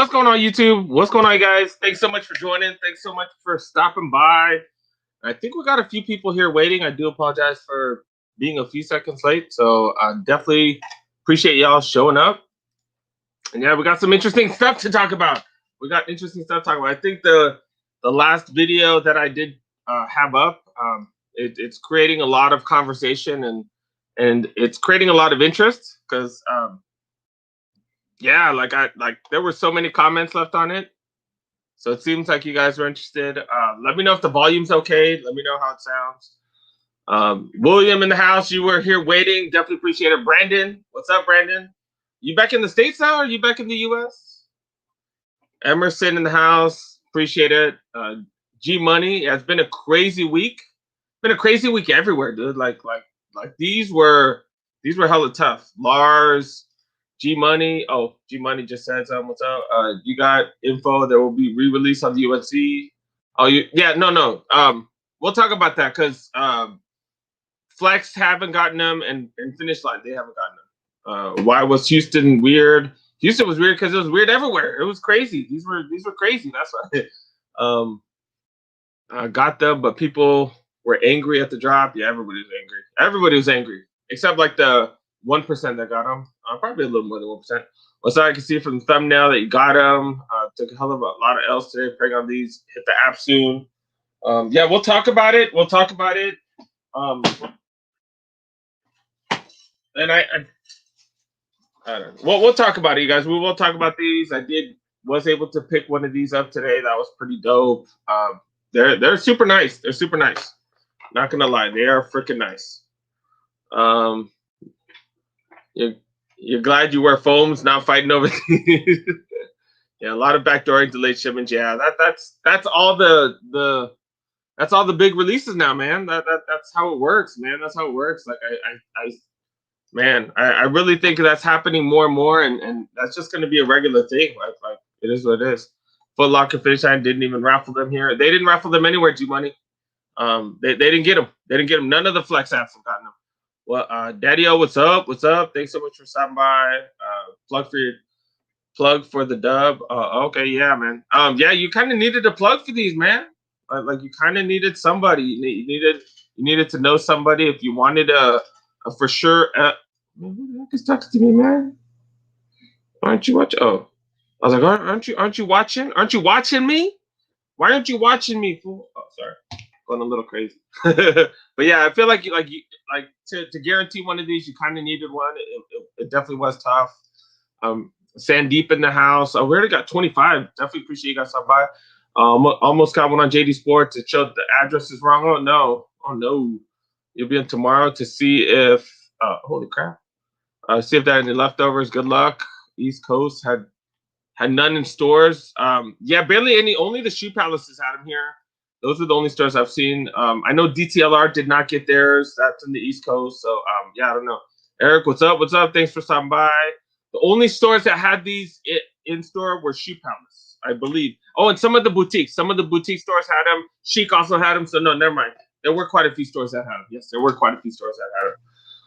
What's going on, YouTube? What's going on, guys? Thanks so much for joining. Thanks so much for stopping by. I think we got a few people here waiting. I do apologize for being a few seconds late. So I definitely appreciate y'all showing up. And yeah, we got some interesting stuff to talk about. I think the last video that I did have up, it's creating a lot of conversation and it's creating a lot of interest because yeah, there were so many comments left on it. So it seems like you guys are interested. Let me know if the volume's okay. Let me know how it sounds. William in the house, you were here waiting. Definitely appreciate it. Brandon, what's up, Brandon? You back in the States now? Or are you back in the US? Emerson in the house, appreciate it. G Money, yeah, it's been a crazy week. Been a crazy week everywhere, dude. Like these were hella tough. Lars, G Money. Oh, G Money just said something. What's up? You got info that will be re-released on the UNC. Oh, no. We'll talk about that because Flex haven't gotten them and Finish Line they haven't gotten them. Why was Houston weird? Houston was weird because it was weird everywhere. It was crazy. These were crazy. That's why. I got them, but people were angry at the drop. Yeah, everybody was angry. Everybody was angry except like the 1% that got them. Probably a little more than 1%. Well, so I can see from the thumbnail that you got them. Took a hell of a lot of L's today. Praying on these. Hit the app soon. Yeah, we'll talk about it. And I don't know. We'll talk about it, you guys. We will talk about these. Was able to pick one of these up today. That was pretty dope. They're super nice. They're super nice. Not gonna lie, they are freaking nice. You're glad you wear foams, not fighting over these. Yeah, a lot of backdooring, delayed shipments. Yeah, that's all the big releases now, man. That's how it works, man. That's how it works. Like I really think that's happening more and more, and that's just gonna be a regular thing. Like it is what it is. Foot Locker Finish Line didn't even raffle them here. They didn't raffle them anywhere, G Money. They didn't get them. They didn't get them. None of the Flex apps have gotten them. Well, Daddy O, what's up? What's up? Thanks so much for stopping by. Plug for the dub. Okay, yeah, man. Yeah, you kind of needed a plug for these, man. Like you kind of needed somebody. You needed to know somebody if you wanted a for sure. Who the heck is texting me, man? Aren't you watching? Oh, I was like, aren't you watching? Aren't you watching me? Why aren't you watching me, fool? Oh, sorry, going a little crazy. But yeah, I feel like to guarantee one of these, you kind of needed one. It definitely was tough. Sandeep in the house. We already got 25. Definitely appreciate you guys stopping by. Almost got one on JD Sports. It showed the address is wrong. Oh no. You'll be in tomorrow to see if holy crap. See if there are any leftovers. Good luck. East Coast had none in stores. Yeah, barely any. Only the Shoe Palaces had them here. Those are the only stores I've seen. I know DTLR did not get theirs. That's in the East Coast. So yeah, I don't know. Eric, what's up? What's up? Thanks for stopping by. The only stores that had these in store were Shoe Palace, I believe. Oh, and some of the boutiques. Some of the boutique stores had them. Chic also had them. So no, never mind. There were quite a few stores that had them. Yes, there were quite a few stores that had them.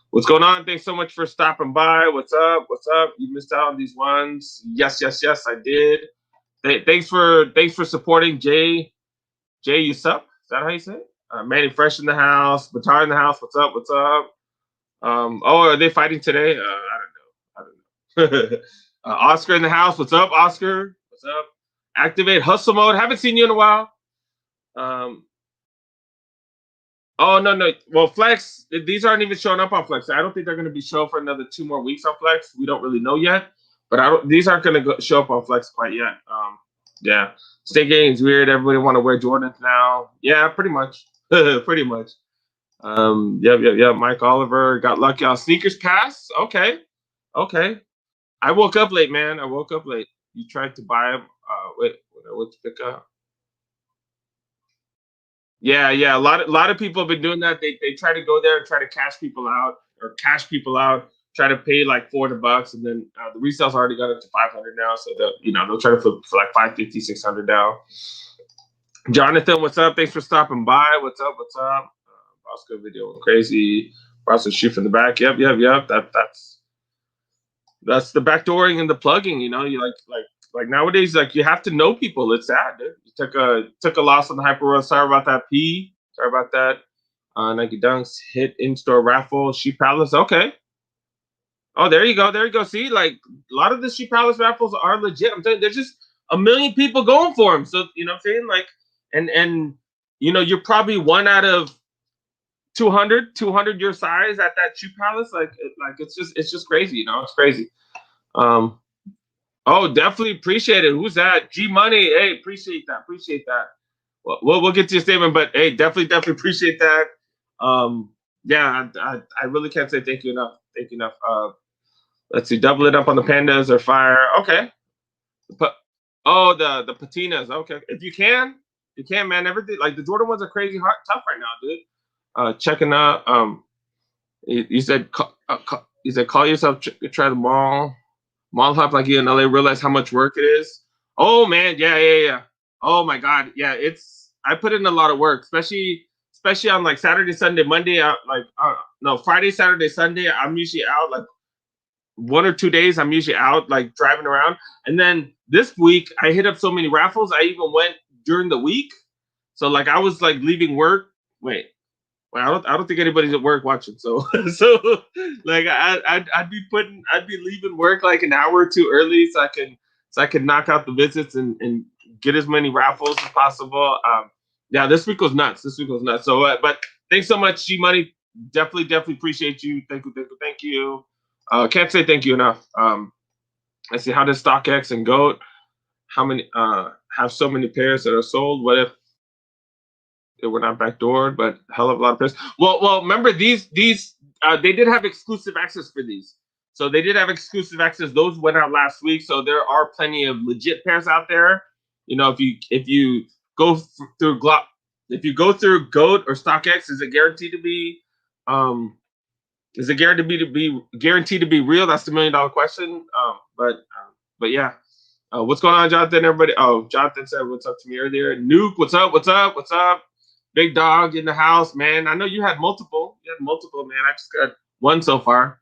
What's going on? Thanks so much for stopping by. What's up? What's up? You missed out on these ones. Yes, I did. Thanks for supporting Jay. Jay, you sup? Is that how you say it? Manny Fresh in the house. Batar in the house. What's up? What's up? Oh, are they fighting today? I don't know. Oscar in the house. What's up, Oscar? What's up? Activate hustle mode. Haven't seen you in a while. Oh no. Well, Flex, these aren't even showing up on Flex. I don't think they're going to be shown for another 2 more weeks on Flex. We don't really know yet, but these aren't going to show up on Flex quite yet. Yeah, state game's weird. Everybody want to wear Jordans now. Yeah, pretty much. Pretty much. Yeah. Mike Oliver got lucky on Sneakers Pass. Okay. I woke up late, man. You tried to buy them. Wait, what to pick up? Yeah. A lot of people have been doing that. They try to go there and try to cash people out. Try to pay like $400, and then the resale's already got up to 500 now. So they'll try to flip for like 550, 600 now. Jonathan, what's up? Thanks for stopping by. What's up? Bosco video crazy. Process shoot from the back. Yep. That's the backdooring and the plugging. You like Like nowadays, like you have to know people. It's sad, dude. You took a loss on the hyper roll. Sorry about that, P. Sorry about that. Nike Dunks hit in-store raffle. Sheep Palace. Okay. Oh, there you go. There you go. See, like a lot of the Sheep Palace raffles are legit. I'm telling you, there's just a million people going for them. So you know what I'm saying? Like, and you're probably one out of 200 your size at that Sheep Palace. Like it's just crazy. It's crazy. Um, oh, definitely appreciate it. Who's that? G Money. Hey, appreciate that. Appreciate that. Well, we'll get to your statement, but hey, definitely appreciate that. Yeah, I really can't say thank you enough. Thank you enough. Let's see, double it up on the pandas or fire. Okay. But the patinas. Okay, if you can, man. Everything like the Jordan ones are crazy hard, tough right now, dude. Checking out. You said call yourself try the mall hop like you in LA. Realize how much work it is. Oh man, yeah. Oh my God, yeah. I put in a lot of work, especially on like Saturday, Sunday, Monday. No, Friday, Saturday, Sunday. I'm usually out like 1 or 2 days. I'm usually out like driving around, and then this week I hit up so many raffles. I even went during the week, so like I was like leaving work. Wait, well, I don't think anybody's at work watching. So like I'd be leaving work like an hour or two early so I can knock out the visits and get as many raffles as possible. Yeah, this week was nuts. This week was nuts. So but thanks so much, G Money. Definitely appreciate you. Thank you. Can't say thank you enough. Let's see, how does StockX and Goat how many have so many pairs that are sold? What if they were not backdoored, but hell of a lot of pairs. Well, remember these they did have exclusive access for these, so they did have exclusive access. Those went out last week, so there are plenty of legit pairs out there. If you go through Glock, if you go through Goat or StockX, is it guaranteed to be guaranteed to be real? That's the $1 million question. But yeah. What's going on, Jonathan? Everybody. Oh, Jonathan said what's up to me earlier. Nuke, what's up? What's up? What's up? Big dog in the house, man. I know you had multiple. You had multiple, man. I just got one so far.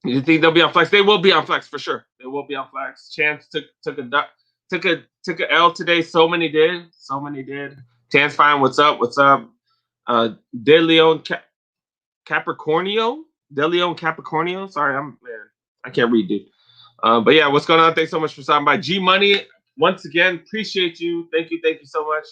You think they'll be on flex? They will be on flex for sure. They will be on flex. Chance took a L today. So many did. Chance fine. What's up? What's up? De Leon Capricornio. Sorry, I can't read, dude. But yeah, what's going on? Thanks so much for stopping by. G Money, once again, appreciate you. Thank you so much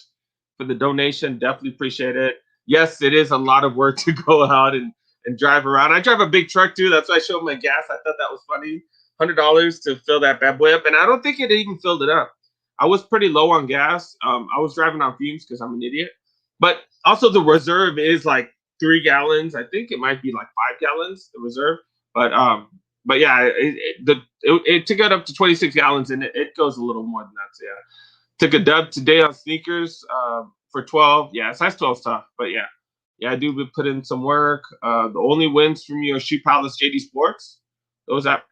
for the donation. Definitely appreciate it. Yes, it is a lot of work to go out and drive around. I drive a big truck too. That's why I showed my gas. I thought that was funny. $100 to fill that bad boy up, and I don't think it even filled it up. I was pretty low on gas. I was driving on fumes because I'm an idiot. But also the reserve is like 3 gallons. I think it might be like 5 gallons, the reserve. But yeah, it took it up to 26 gallons, and it goes a little more than that. So yeah, took a dub today on sneakers for 12. Yeah, size 12 is tough, but yeah, I do put in some work. The only wins from you are Shoe Palace, JD Sports. Those are.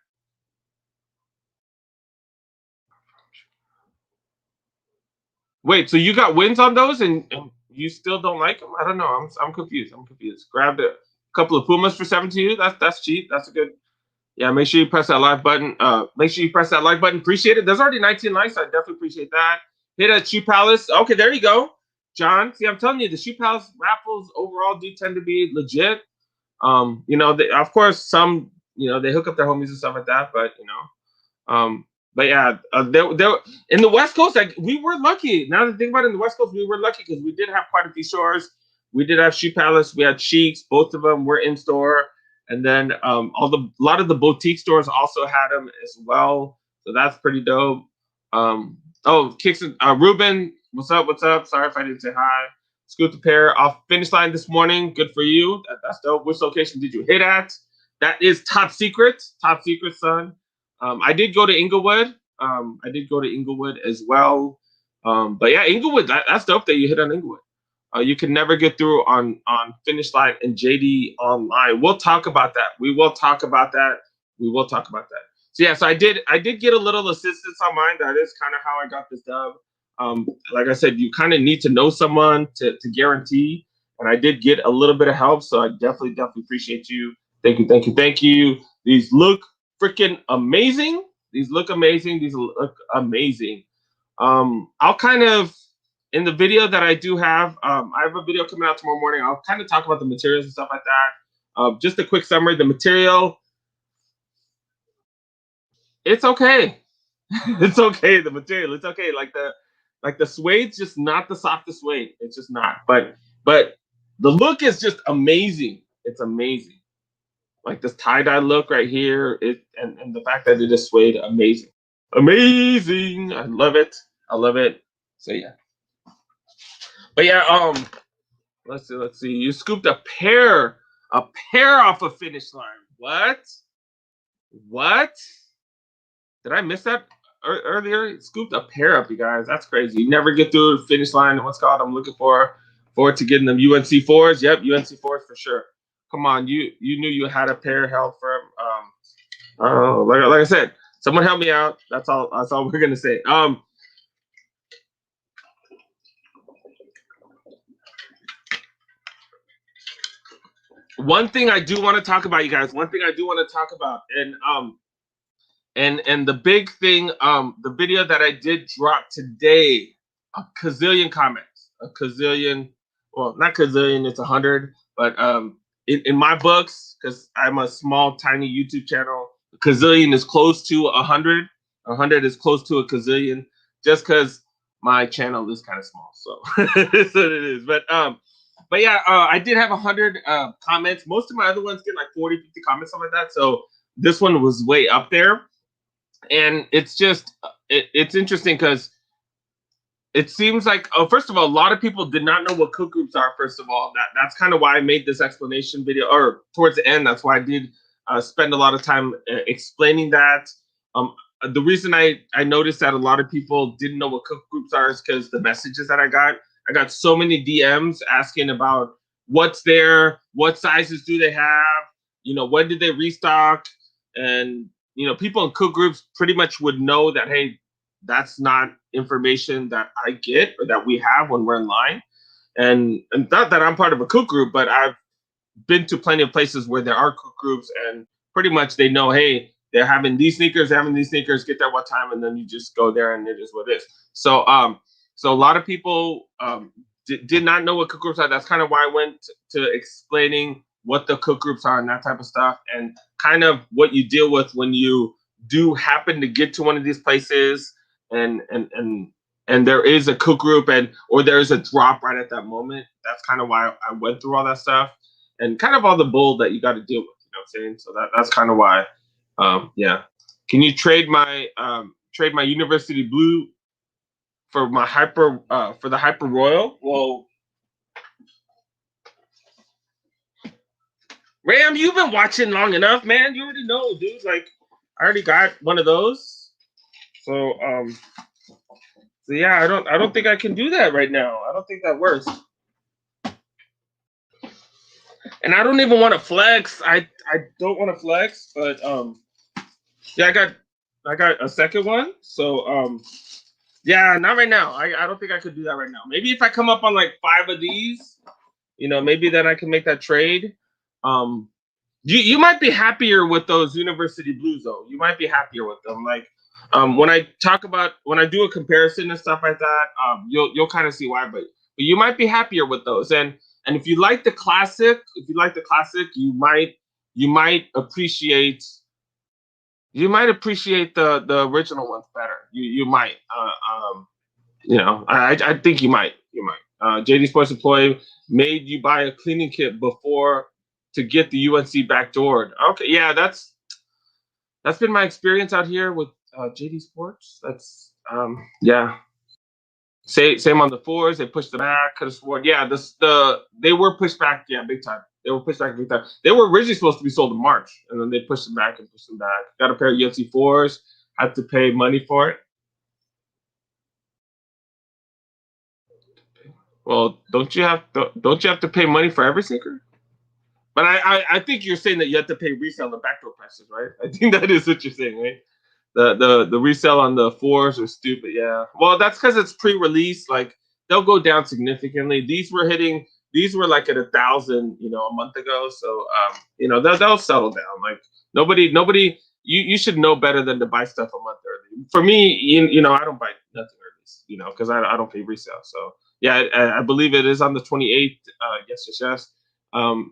Wait, so you got wins on those, and you still don't like them? I don't know. I'm confused. Grabbed a couple of Pumas for 72. That's cheap. That's a good. Yeah, make sure you press that like button. Appreciate it. There's already 19 likes. So I definitely appreciate that. Hit a Shoe Palace. Okay, there you go, John. See, I'm telling you, the Shoe Palace raffles overall do tend to be legit. Of course, some they hook up their homies and stuff like that, but yeah, there in the West Coast, like we were lucky. Now that I think about it, in the West Coast, we were lucky because we did have quite a few stores. We did have Shoe Palace. We had Cheeks. Both of them were in store. And then a lot of the boutique stores also had them as well, so that's pretty dope. Kicks and Ruben, what's up? Sorry if I didn't say hi. Scoot the pair off finish line this morning. Good for you. That's dope. Which location did you hit at? That is top secret, son. I did go to Inglewood. As well. But yeah, Inglewood. That's dope that you hit on Inglewood. You can never get through on finish line and JD online. We'll talk about that. We will talk about that. So yeah, so I did get a little assistance on mine. That is kind of how I got this dub. Like I said, you kind of need to know someone to guarantee, and I did get a little bit of help. So I definitely appreciate you. Thank you. These look freaking amazing. These look amazing. These look amazing. I'll kind of, in the video that I do have, I have a video coming out tomorrow morning. I'll kind of talk about the materials and stuff like that. Just a quick summary. The material, it's okay. It's okay. The material, it's okay. Like the suede's just not the softest suede. It's just not. But the look is just amazing. It's amazing. Like this tie-dye look right here, and the fact that it is suede, amazing. Amazing. I love it. I love it. So yeah. But yeah, let's see. You scooped a pair off a finish line. What? What? Did I miss that earlier? Scooped a pair up, you guys. That's crazy. You never get through the finish line. What's called? I'm looking forward to getting them UNC fours. Yep, UNC fours for sure. Come on, you knew you had a pair held for like I said, someone help me out. That's all we're gonna say. One thing I do want to talk about, you guys. One thing I do want to talk about, and the big thing, the video that I did drop today, a gazillion comments, a gazillion. Well, not gazillion, it's 100, but in my books, because I'm a small, tiny YouTube channel, a gazillion is close to 100. 100 is close to a gazillion, just because my channel is kind of small, so that's what it is. But yeah, I did have 100 comments. Most of my other ones get like 40, 50 comments, something like that. So this one was way up there, and it's just it's interesting because it seems like, first of all, a lot of people did not know what cook groups are. First of all, that's kind of why I made this explanation video, or towards the end. That's why I did spend a lot of time explaining that. The reason I noticed that a lot of people didn't know what cook groups are is because the messages that I got so many DMs asking about what's there, what sizes do they have, when did they restock, and people in cook groups pretty much would know that, hey, that's not information that I get or that we have when we're in line. And not that I'm part of a cook group, but I've been to plenty of places where there are cook groups, and pretty much they know, hey, they're having these sneakers, get there what time, and then you just go there and it is what it is. So so a lot of people did not know what cook groups are. That's kind of why I went to explaining what the cook groups are and that type of stuff, and kind of what you deal with when you do happen to get to one of these places and there is a cook group or there's a drop right at that moment. That's kind of why I went through all that stuff and kind of all the bull that you got to deal with. You know what I'm saying? So that's kind of why. Yeah. Can you trade my University Blue for my for the Hyper Royal? Well, Ram, you've been watching long enough, man. You already know, dude. Like, I already got one of those. So so yeah, I don't think I can do that right now. I don't think that works. And I don't even want to flex. I don't want to flex, but yeah, I got a second one. So yeah, not right now. I don't think I could do that right now. Maybe if I come up on like 5 of these, maybe then I can make that trade. You might be happier with those University Blues though. You might be happier with them. Like when I do a comparison and stuff like that, you'll kind of see why. But you might be happier with those. And if you like the classic, you might appreciate the original ones better. You might. I think you might. JD Sports employee made you buy a cleaning kit before to get the UNC backdoored. Okay, yeah, that's been my experience out here with JD Sports. That's yeah. Same on the fours. They pushed them back. Could have sworn. Yeah, they were pushed back. Yeah, big time. They were pushed back big time. They were originally supposed to be sold in March, and then they pushed them back. Got a pair of UNC fours. Had to pay money for it. Well, don't you have to pay money for every sneaker? But I think you're saying that you have to pay resale and backdoor prices, right? I think that is what you're saying, right? The resale on the fours are stupid. Yeah. Well, that's because it's pre-release. Like they'll go down significantly. These were like at 1,000, a month ago. So they'll settle down. Like nobody you should know better than to buy stuff a month early. For me, I don't buy nothing early, because I don't pay resale. So yeah, I believe it is on the 28th. Yes.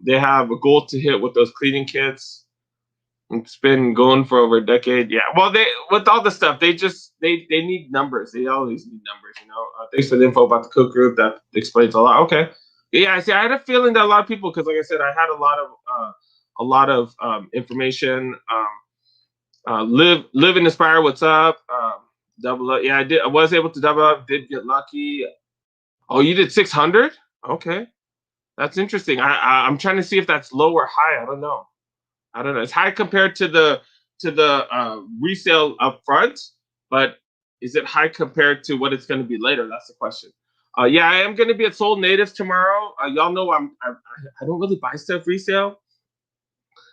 They have a goal to hit with those cleaning kits. It's been going for over a decade. Yeah. Well, they with all the stuff, they need numbers. They always need numbers. Thanks for the info about the cook group. That explains a lot. Okay. Yeah. I see. I had a feeling that a lot of people, because like I said, I had a lot of information. Live and inspire. What's up? Double up. Yeah, I did. I was able to double up. Did get lucky. Oh, you did 600? Okay, that's interesting. I'm trying to see if that's low or high. I don't know. It's high compared to the resale up front, but is it high compared to what it's going to be later? That's the question. Yeah, I am going to be at Soul Natives tomorrow. Y'all know I don't really buy stuff resale.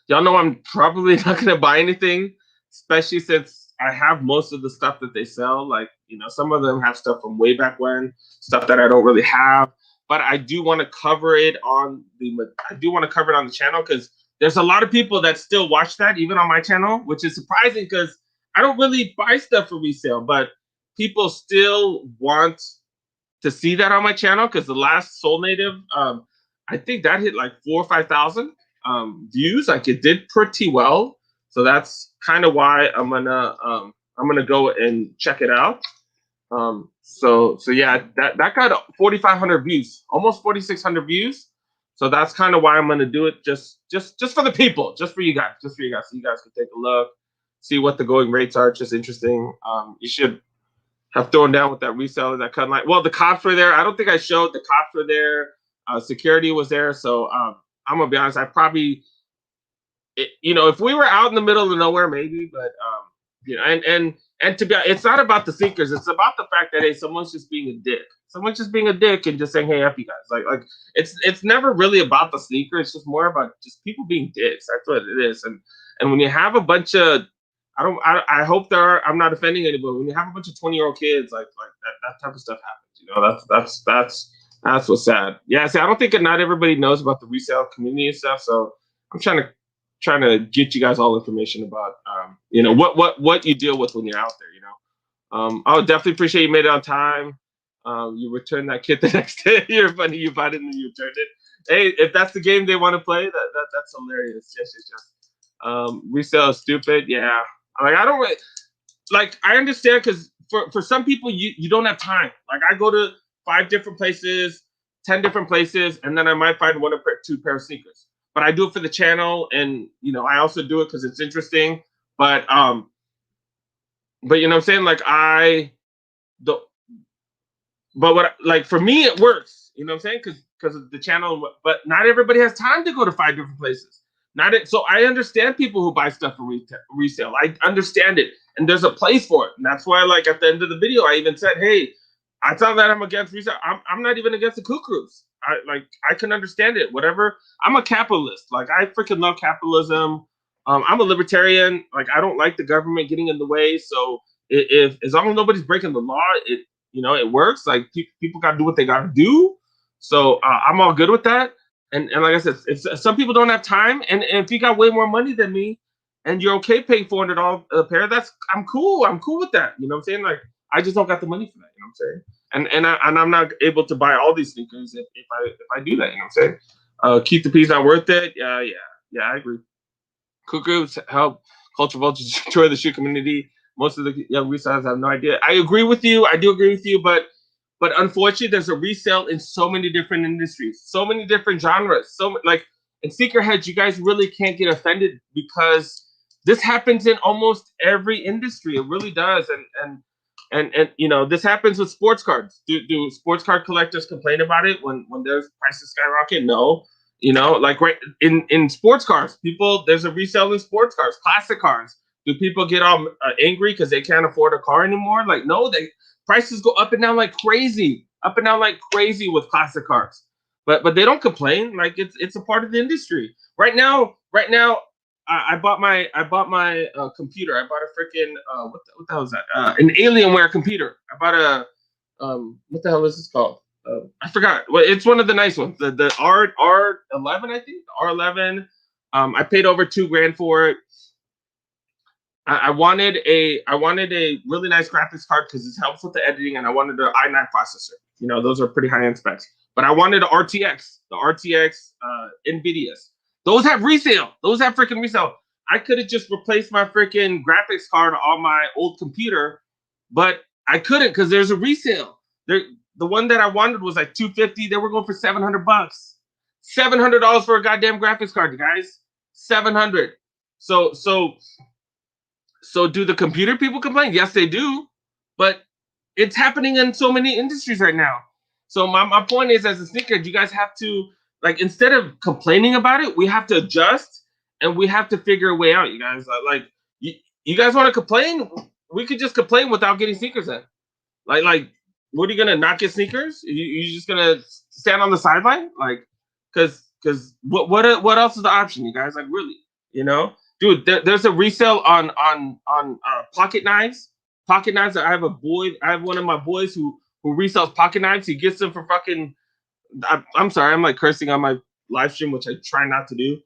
Y'all know I'm probably not going to buy anything, especially since I have most of the stuff that they sell. Like, some of them have stuff from way back when, stuff that I don't really have. But I do want to cover it on the channel, because there's a lot of people that still watch that, even on my channel, which is surprising because I don't really buy stuff for resale, but people still want to see that on my channel, because the last Soul Native, I think that hit like 4 or 5,000 views. Like, it did pretty well, so that's kind of why I'm gonna go and check it out. So yeah, that got 4,500 views, almost 4,600 views. So that's kind of why I'm gonna do it, just for the people, just for you guys, so you guys can take a look, see what the going rates are. It's just interesting. You should have thrown down with that reseller that cut line. Well, the cops were there. I don't think I showed. The cops were there. Security was there. So I'm gonna be honest. I probably, if we were out in the middle of nowhere, maybe. But and to be honest, it's not about the seekers. It's about the fact that, hey, someone's just being a dick. Someone's just being a dick and just saying, hey, F you guys. Like it's never really about the sneaker. It's just more about just people being dicks. That's what it is. And when you have a bunch of, I hope I'm not offending anybody. When you have a bunch of 20-year-old kids, like that type of stuff happens. That's what's sad. Yeah, see, I don't think not everybody knows about the resale community and stuff. So I'm trying to get you guys all information about what you deal with when you're out there. I would definitely appreciate you made it on time. You returned that kit the next day. You're funny. You bought it and you returned it. Hey, if that's the game they want to play, that's hilarious. Yes. Resale is stupid. Yeah. Like, I don't really, like, I understand, because for some people you don't have time. Like, I go to 5 different places, 10 different places, and then I might find 1 or 2 pair of sneakers. But I do it for the channel, and I also do it because it's interesting. But you know what I'm saying? Like, for me it works. You know what I'm saying? Because of the channel. But not everybody has time to go to 5 different places. So I understand people who buy stuff for resale. I understand it, and there's a place for it. And that's why, like, at the end of the video, I even said, hey, I thought that I'm against resale. I'm not even against the cuckoos. I can understand it. Whatever. I'm a capitalist. Like, I freaking love capitalism. I'm a libertarian. Like, I don't like the government getting in the way. So if as long as nobody's breaking the law, it works. Like, people got to do what they got to do. So I'm all good with that. And like I said, if some people don't have time, and if you got way more money than me, and you're okay paying $400 a pair, I'm cool. I'm cool with that. You know what I'm saying? Like, I just don't got the money for that. You know what I'm saying? And I'm not able to buy all these sneakers if I do that. You know what I'm saying? Keep the peace not worth it. Yeah, I agree. Cuckoos help culture vultures destroy the shoe community. Most of the young resellers have no idea. I agree with you. I do agree with you, but unfortunately, there's a resale in so many different industries, so many different genres. Like, in sneakerheads, you guys really can't get offended, because this happens in almost every industry. It really does. And this happens with sports cards. Do sports card collectors complain about it when their prices skyrocket? No. Like, right in sports cars, there's a resale in sports cars, classic cars. Do people get all angry because they can't afford a car anymore? Like, no, prices go up and down like crazy, with classic cars. But they don't complain. Like, it's a part of the industry. Right now, I bought my computer. I bought a freaking what the hell is that? An Alienware computer. I bought a what the hell is this called? I forgot. Well, it's one of the nice ones. The R11, I think. R11. I paid over $2,000 for it. I wanted a really nice graphics card because it helps with the editing, and I wanted an i9 processor. You know, those are pretty high end specs. But I wanted an RTX, the RTX NVIDIA's. Those have resale. Those have freaking resale. I could have just replaced my freaking graphics card on my old computer, but I couldn't because there's a resale. There, the one that I wanted was like 250. They were going for $700. $700 for a goddamn graphics card, guys. 700. So do the computer people complain? Yes, they do. But it's happening in so many industries right now. So my point is, as a sneaker, you guys have to, like, instead of complaining about it, we have to adjust and we have to figure a way out, you guys. Like you guys want to complain? We could just complain without getting sneakers in. Like what are you gonna not get sneakers? You just gonna stand on the sideline? Like, because what else is the option, you guys? Like, really, you know? Dude, there's a resale on pocket knives. Pocket knives. I have one of my boys who resells pocket knives. He gets them for fucking. I'm sorry, I'm like cursing on my live stream, which I try not to do.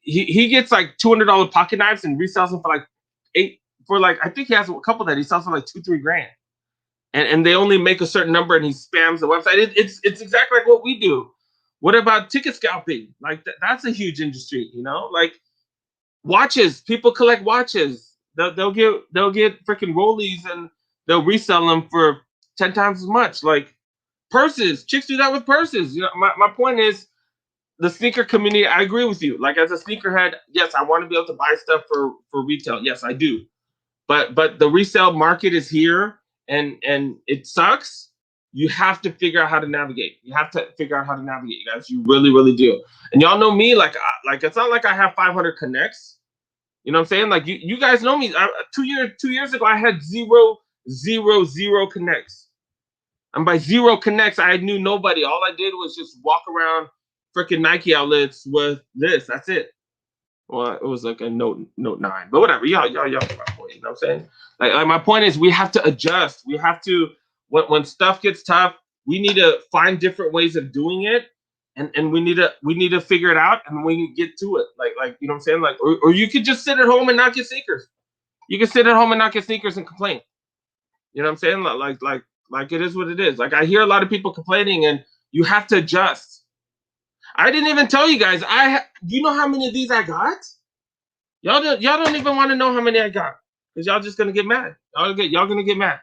He gets like $200 pocket knives and resells them for like I think he has a couple that he sells for like 2-3 grand. And they only make a certain number, and he spams the website. It's exactly like what we do. What about ticket scalping? Like that's a huge industry, you know. Like watches, people collect watches. They'll get freaking rollies and they'll resell them for 10 times as much. Like purses, chicks do that with purses. You know, my point is, the sneaker community. I agree with you. Like, as a sneakerhead, yes, I want to be able to buy stuff for retail. Yes, I do. But the resale market is here, and it sucks. You have to figure out how to navigate. You have to figure out how to navigate, guys. You really, really do. And y'all know me. Like it's not like I have 500 connects. You know what I'm saying? Like you guys know me. 2 years ago, I had zero connects. And by zero connects, I knew nobody. All I did was just walk around freaking Nike outlets with this. That's it. Well, it was like a Note 9, but whatever. Y'all my point. You know what I'm saying? Like my point is, we have to adjust. We have to, when stuff gets tough, we need to find different ways of doing it, and we need to figure it out, and we can get to it. Like you know what I'm saying? Like, or you could just sit at home and not get sneakers. You can sit at home and not get sneakers and complain. You know what I'm saying? Like it is what it is. Like, I hear a lot of people complaining, and you have to adjust. I didn't even tell you guys. You know how many of these I got? Y'all don't even want to know how many I got, because y'all just gonna get mad. Y'all gonna get mad.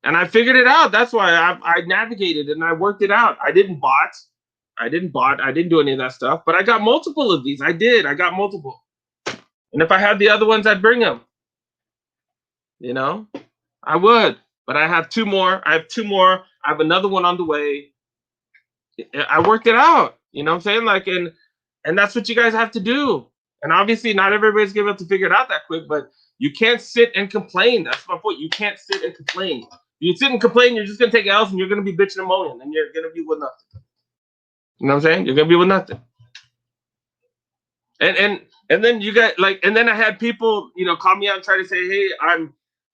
And I figured it out. That's why I navigated and I worked it out. I didn't bot. I didn't do any of that stuff. But I got multiple of these. I got multiple. And if I had the other ones, I'd bring them. You know, I would. But I have 2 more. I have another one on the way. I worked it out. You know what I'm saying? Like, and that's what you guys have to do. And obviously, not everybody's going to be able to figure it out that quick, but you can't sit and complain. That's my point. You can't sit and complain. You sit and complain, you're just going to take L's, and you're going to be bitching and moaning, and you're going to be with nothing. You know what I'm saying? You're going to be with nothing. And then you got, like, and then I had people, you know, call me out and try to say, hey,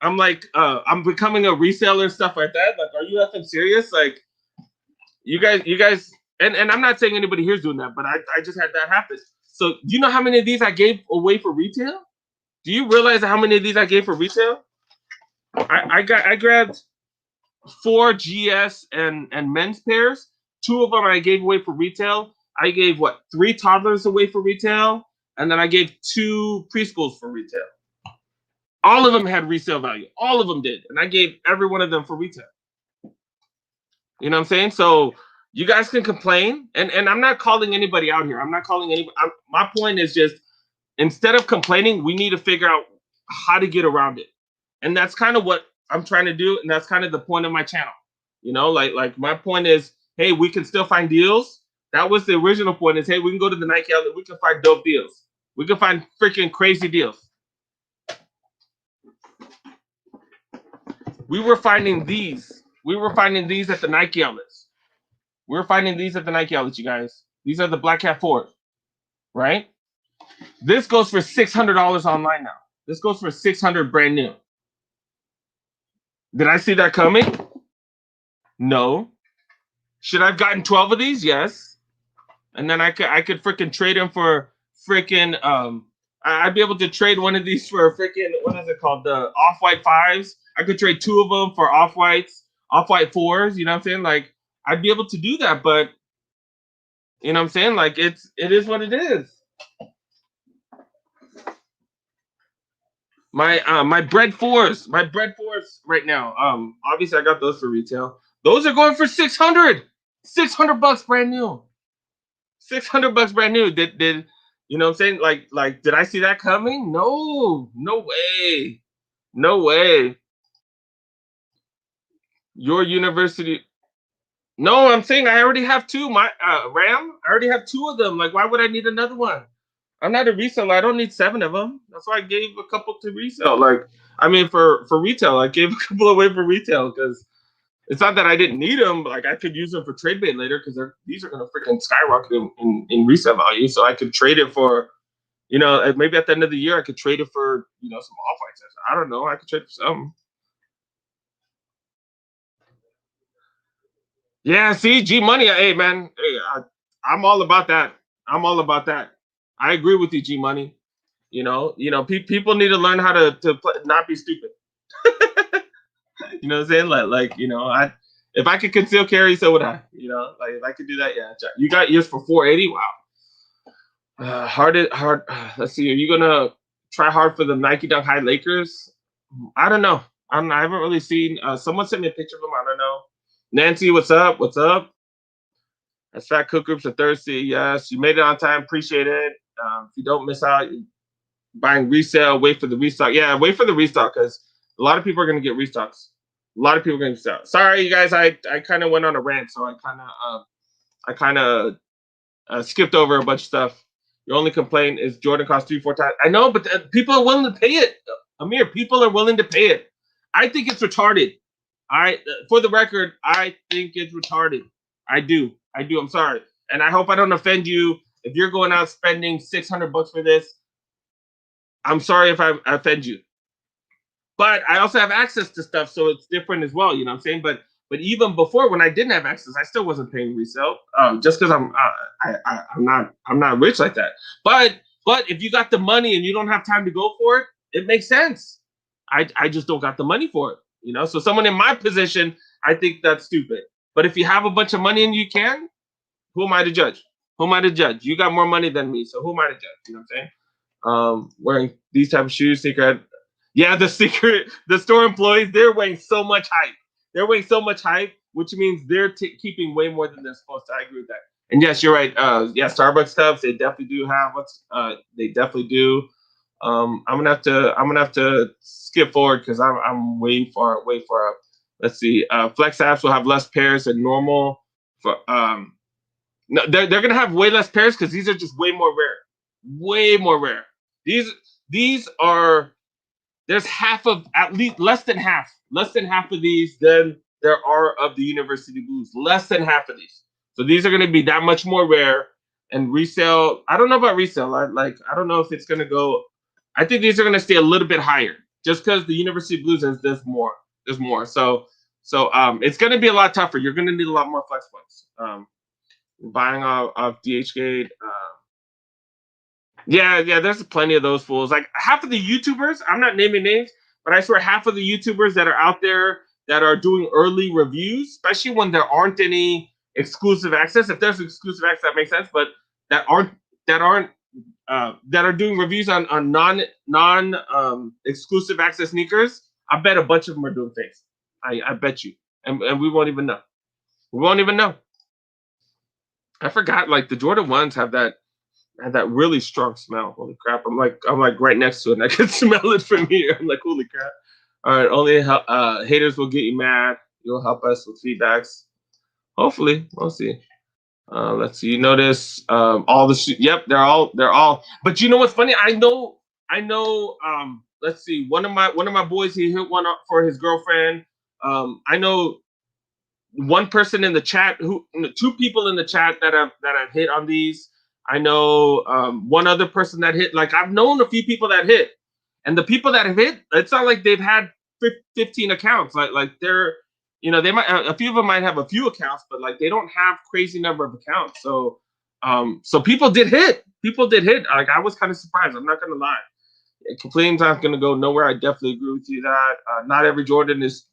I'm like, I'm becoming a reseller and stuff like that. Like, are you effing serious? Like, you guys, and I'm not saying anybody here's doing that, but I just had that happen. So, do you know how many of these I gave away for retail? Do you realize how many of these I gave for retail? I grabbed 4 GS and men's pairs. 2 of them I gave away for retail. I gave 3 toddlers away for retail, and then I gave 2 preschools for retail. All of them had resale value. All of them did, and I gave every one of them for retail. You know what I'm saying? So you guys can complain, and I'm not calling anybody out here. I'm not calling anybody. My point is just, instead of complaining, we need to figure out how to get around it. And that's kind of what I'm trying to do, and that's kind of the point of my channel. You know, like my point is, hey, we can still find deals. That was the original point, is, hey, we can go to the Nike outlet, we can find dope deals. We can find freaking crazy deals. We were finding these. We were finding these at the Nike outlets. We're finding these at the Nike outlets, you guys. These are the Black Cat 4, right? This goes for $600 online now. This goes for $600 brand new. Did I see that coming? No. Should I have gotten 12 of these? Yes. And then I could freaking trade them for freaking I'd be able to trade one of these for a freaking, what is it called? The off-white fives. I could trade two of them for off-whites, off-white fours. You know what I'm saying? Like, I'd be able to do that, but you know what I'm saying? Like, it is what it is. My bread fours, right now. Obviously I got those for retail. Those are going for 600. $600 brand new. $600 brand new. Did you know what I'm saying? Like did I see that coming? No, no way. No way. Your university. No, I'm saying I already have two. My Ram, I already have two of them. Like, why would I need another one? I'm not a reseller. I don't need seven of them. That's why I gave a couple to resell. Like, I mean, for retail, I gave a couple away for retail because it's not that I didn't need them. Like, I could use them for trade bait later because these are gonna freaking skyrocket in resale value. So I could trade it for, maybe at the end of the year I could trade it for some off whites. I don't know. I could trade for some. Yeah, see, G Money. Hey, man. Hey, I'm all about that. I'm all about that. I agree with you, G Money. People need to learn how to not be stupid. You know what I'm saying? I if I could conceal carry, so would I. Like if I could do that, yeah. You got yours for 480. Wow. Hard. Let's see. Are you gonna try hard for the Nike Dunk High Lakers? I don't know. I haven't really seen. Someone sent me a picture of them. I don't know. Nancy, what's up? What's up? As fat cook groups are thirsty. Yes, you made it on time. Appreciate it. If you don't miss out, buying resale, wait for the restock. Yeah, wait for the restock because a lot of people are going to get restocks. A lot of people are going to sell. Sorry, you guys. I kind of went on a rant, so I kind of skipped over a bunch of stuff. Your only complaint is Jordan cost 3-4 times. I know, but people are willing to pay it. Amir, people are willing to pay it. I think it's retarded. For the record, I think it's retarded. I do. I'm sorry, and I hope I don't offend you. If you're going out spending $600 for this, I'm sorry if I offend you. But I also have access to stuff, so it's different as well. You know what I'm saying? But even before, when I didn't have access, I still wasn't paying resale. Just because I'm not rich like that. But if you got the money and you don't have time to go for it, it makes sense. I just don't got the money for it. So someone in my position, I think that's stupid. But if you have a bunch of money and you can, who am I to judge? Who am I to judge? You got more money than me, so who am I to judge? You know what I'm saying? Wearing these type of shoes, secret. Yeah, the store employees, they're wearing so much hype. They're wearing so much hype, which means they're keeping way more than they're supposed to. I agree with that. And yes, you're right. Yeah, Starbucks stuff, they definitely do have they definitely do. I'm gonna have to skip forward because I'm way far up. Let's see. Flex apps will have less pairs than normal. For no, they're gonna have way less pairs because these are just way more rare. Way more rare. These are there's half of at least less than half of these than there are of the University Blues. Less than half of these. So these are going to be that much more rare. And resale, I don't know about resale. I don't know if it's going to go. I think these are going to stay a little bit higher just because the University Blues there's more. There's more. So it's going to be a lot tougher. You're going to need a lot more flex points. Buying off DHgate. Yeah, there's plenty of those fools. Like half of the YouTubers, I'm not naming names, but I swear half of the YouTubers that are out there that are doing early reviews, especially when there aren't any exclusive access. If there's exclusive access, that makes sense. But that aren't that are doing reviews on non exclusive access sneakers. I bet a bunch of them are doing things. I bet you, and we won't even know. We won't even know. I forgot. Like the Jordan ones have that really strong smell. Holy crap! I'm like right next to it, and I can smell it from here. I'm like, holy crap! All right, only haters will get you mad. You'll help us with feedbacks. Hopefully, we'll see. Let's see. You notice all the yep, they're all. But you know what's funny? I know. Let's see. One of my boys, he hit one up for his girlfriend. I know one person in the chat two people in the chat that have hit on these. I know one other person that hit. Like I've known a few people that hit, and the people that have hit, it's not like they've had 15 accounts. Like they're, they might a few of them might have a few accounts, but like they don't have crazy number of accounts. So So people did hit. People did hit. Like I was kind of surprised. I'm not gonna lie. Completing's not gonna go nowhere. I definitely agree with you that not every Jordan is.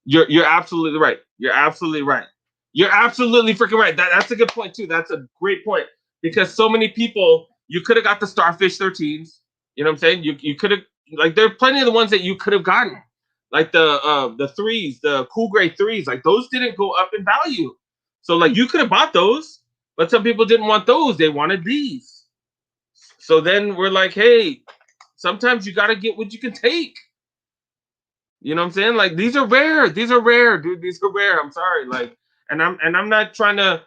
You're absolutely right. You're absolutely right. You're absolutely freaking right. That's a good point too. That's a great point because so many people you could have got the Starfish 13s. You know what I'm saying? You could have like there are plenty of the ones that you could have gotten, like the threes, the cool gray threes. Like those didn't go up in value, so like you could have bought those, but some people didn't want those. They wanted these. So then we're like, hey, sometimes you got to get what you can take. You know what I'm saying? Like these are rare. These are rare, dude. These are rare. I'm sorry. Like, and I'm not trying to.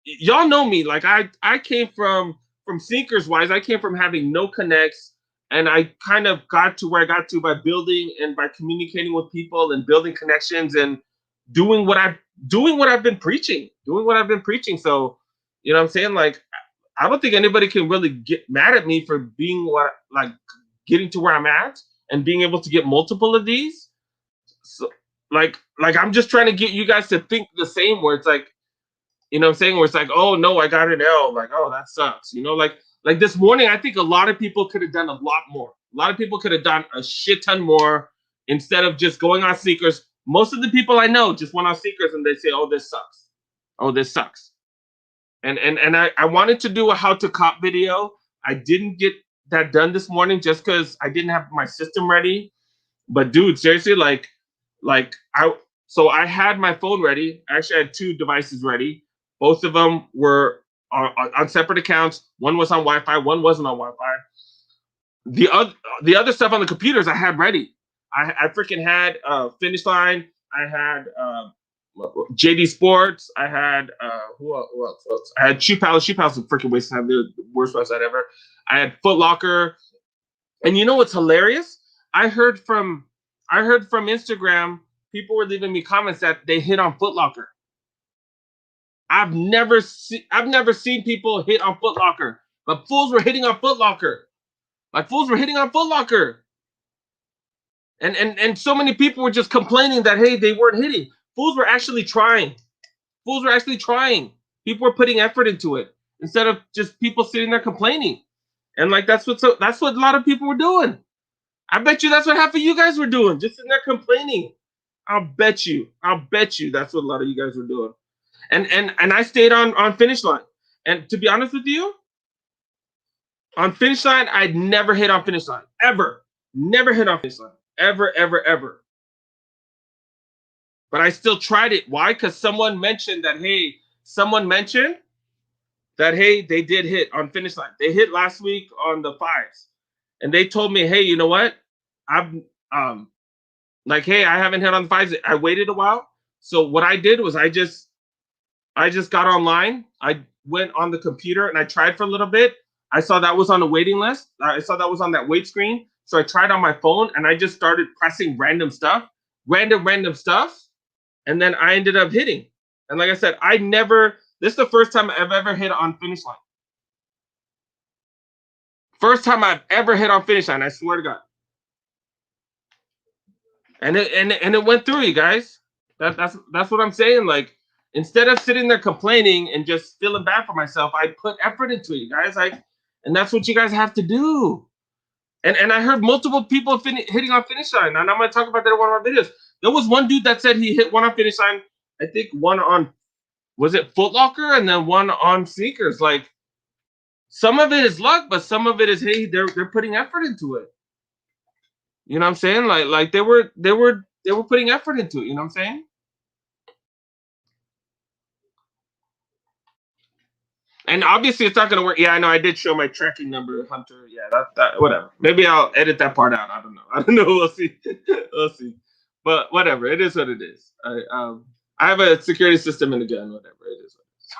Y'all know me. Like I came from sneakers wise. I came from having no connects, and I kind of got to where I got to by building and by communicating with people and building connections and doing what I doing what I've been preaching. Doing what I've been preaching. So, you know what I'm saying? Like I don't think anybody can really get mad at me for being what like getting to where I'm at and being able to get multiple of these. So like I'm just trying to get you guys to think the same where it's like, you know what I'm saying? Where it's like, oh no, I got an L. Like, oh, that sucks. You know, like this morning, I think a lot of people could have done a lot more. A lot of people could have done a shit ton more instead of just going on sneakers. Most of the people I know just went on sneakers and they say, oh, this sucks. Oh, this sucks. And I wanted to do a how to cop video. I didn't get that done this morning just because I didn't have my system ready. But dude, seriously, like I had my phone ready. I actually had two devices ready. Both of them were on separate accounts. One was on Wi-Fi, one wasn't on Wi-Fi. The other stuff on the computers I had ready. I freaking had Finish Line. I had JD Sports. I had who else? I had Shoe Palace. Shoe Palace is a freaking waste of time. They're the worst website ever. I had Foot Locker. And you know what's hilarious? I heard from Instagram, people were leaving me comments that they hit on Foot Locker. I've never seen people hit on Foot Locker, but fools were hitting on Foot Locker. Like fools were hitting on Foot Locker. And so many people were just complaining that hey, they weren't hitting. Fools were actually trying. Fools were actually trying. People were putting effort into it instead of just people sitting there complaining. And like that's what a lot of people were doing. I bet you that's what half of you guys were doing, just sitting there complaining. I'll bet you that's what a lot of you guys were doing. And I stayed on Finish Line. And to be honest with you, on Finish Line, I'd never hit on Finish Line. Ever. Never hit on Finish Line. Ever, ever, ever. But I still tried it. Why? Because someone mentioned that, hey, they did hit on Finish Line. They hit last week on the fives. And they told me, hey, you know what? I'm like, hey, I haven't hit on the fives. I waited a while. So what I did was I just got online. I went on the computer and I tried for a little bit. I saw that was on the waiting list. I saw that was on that wait screen. So I tried on my phone and I just started pressing random stuff. And then I ended up hitting. And like I said, this is the first time I've ever hit on Finish Line. First time I've ever hit on Finish Line, I swear to God. And it went through, you guys. That's what I'm saying. Like, instead of sitting there complaining and just feeling bad for myself, I put effort into it, you guys. And that's what you guys have to do. And I heard multiple people hitting on Finish Line, and I'm gonna talk about that in one of our videos. There was one dude that said he hit one on Finish Line. I think one on, was it Foot Locker, and then one on sneakers. Like, some of it is luck, but some of it is, hey, they're putting effort into it. You know what I'm saying? Like they were putting effort into it. You know what I'm saying? And obviously, it's not going to work. Yeah, I know. I did show my tracking number, Hunter. Yeah, that whatever. Maybe I'll edit that part out. I don't know. I don't know. We'll see. We'll see. But whatever. It is what it is. I have a security system in the gun. Whatever. It is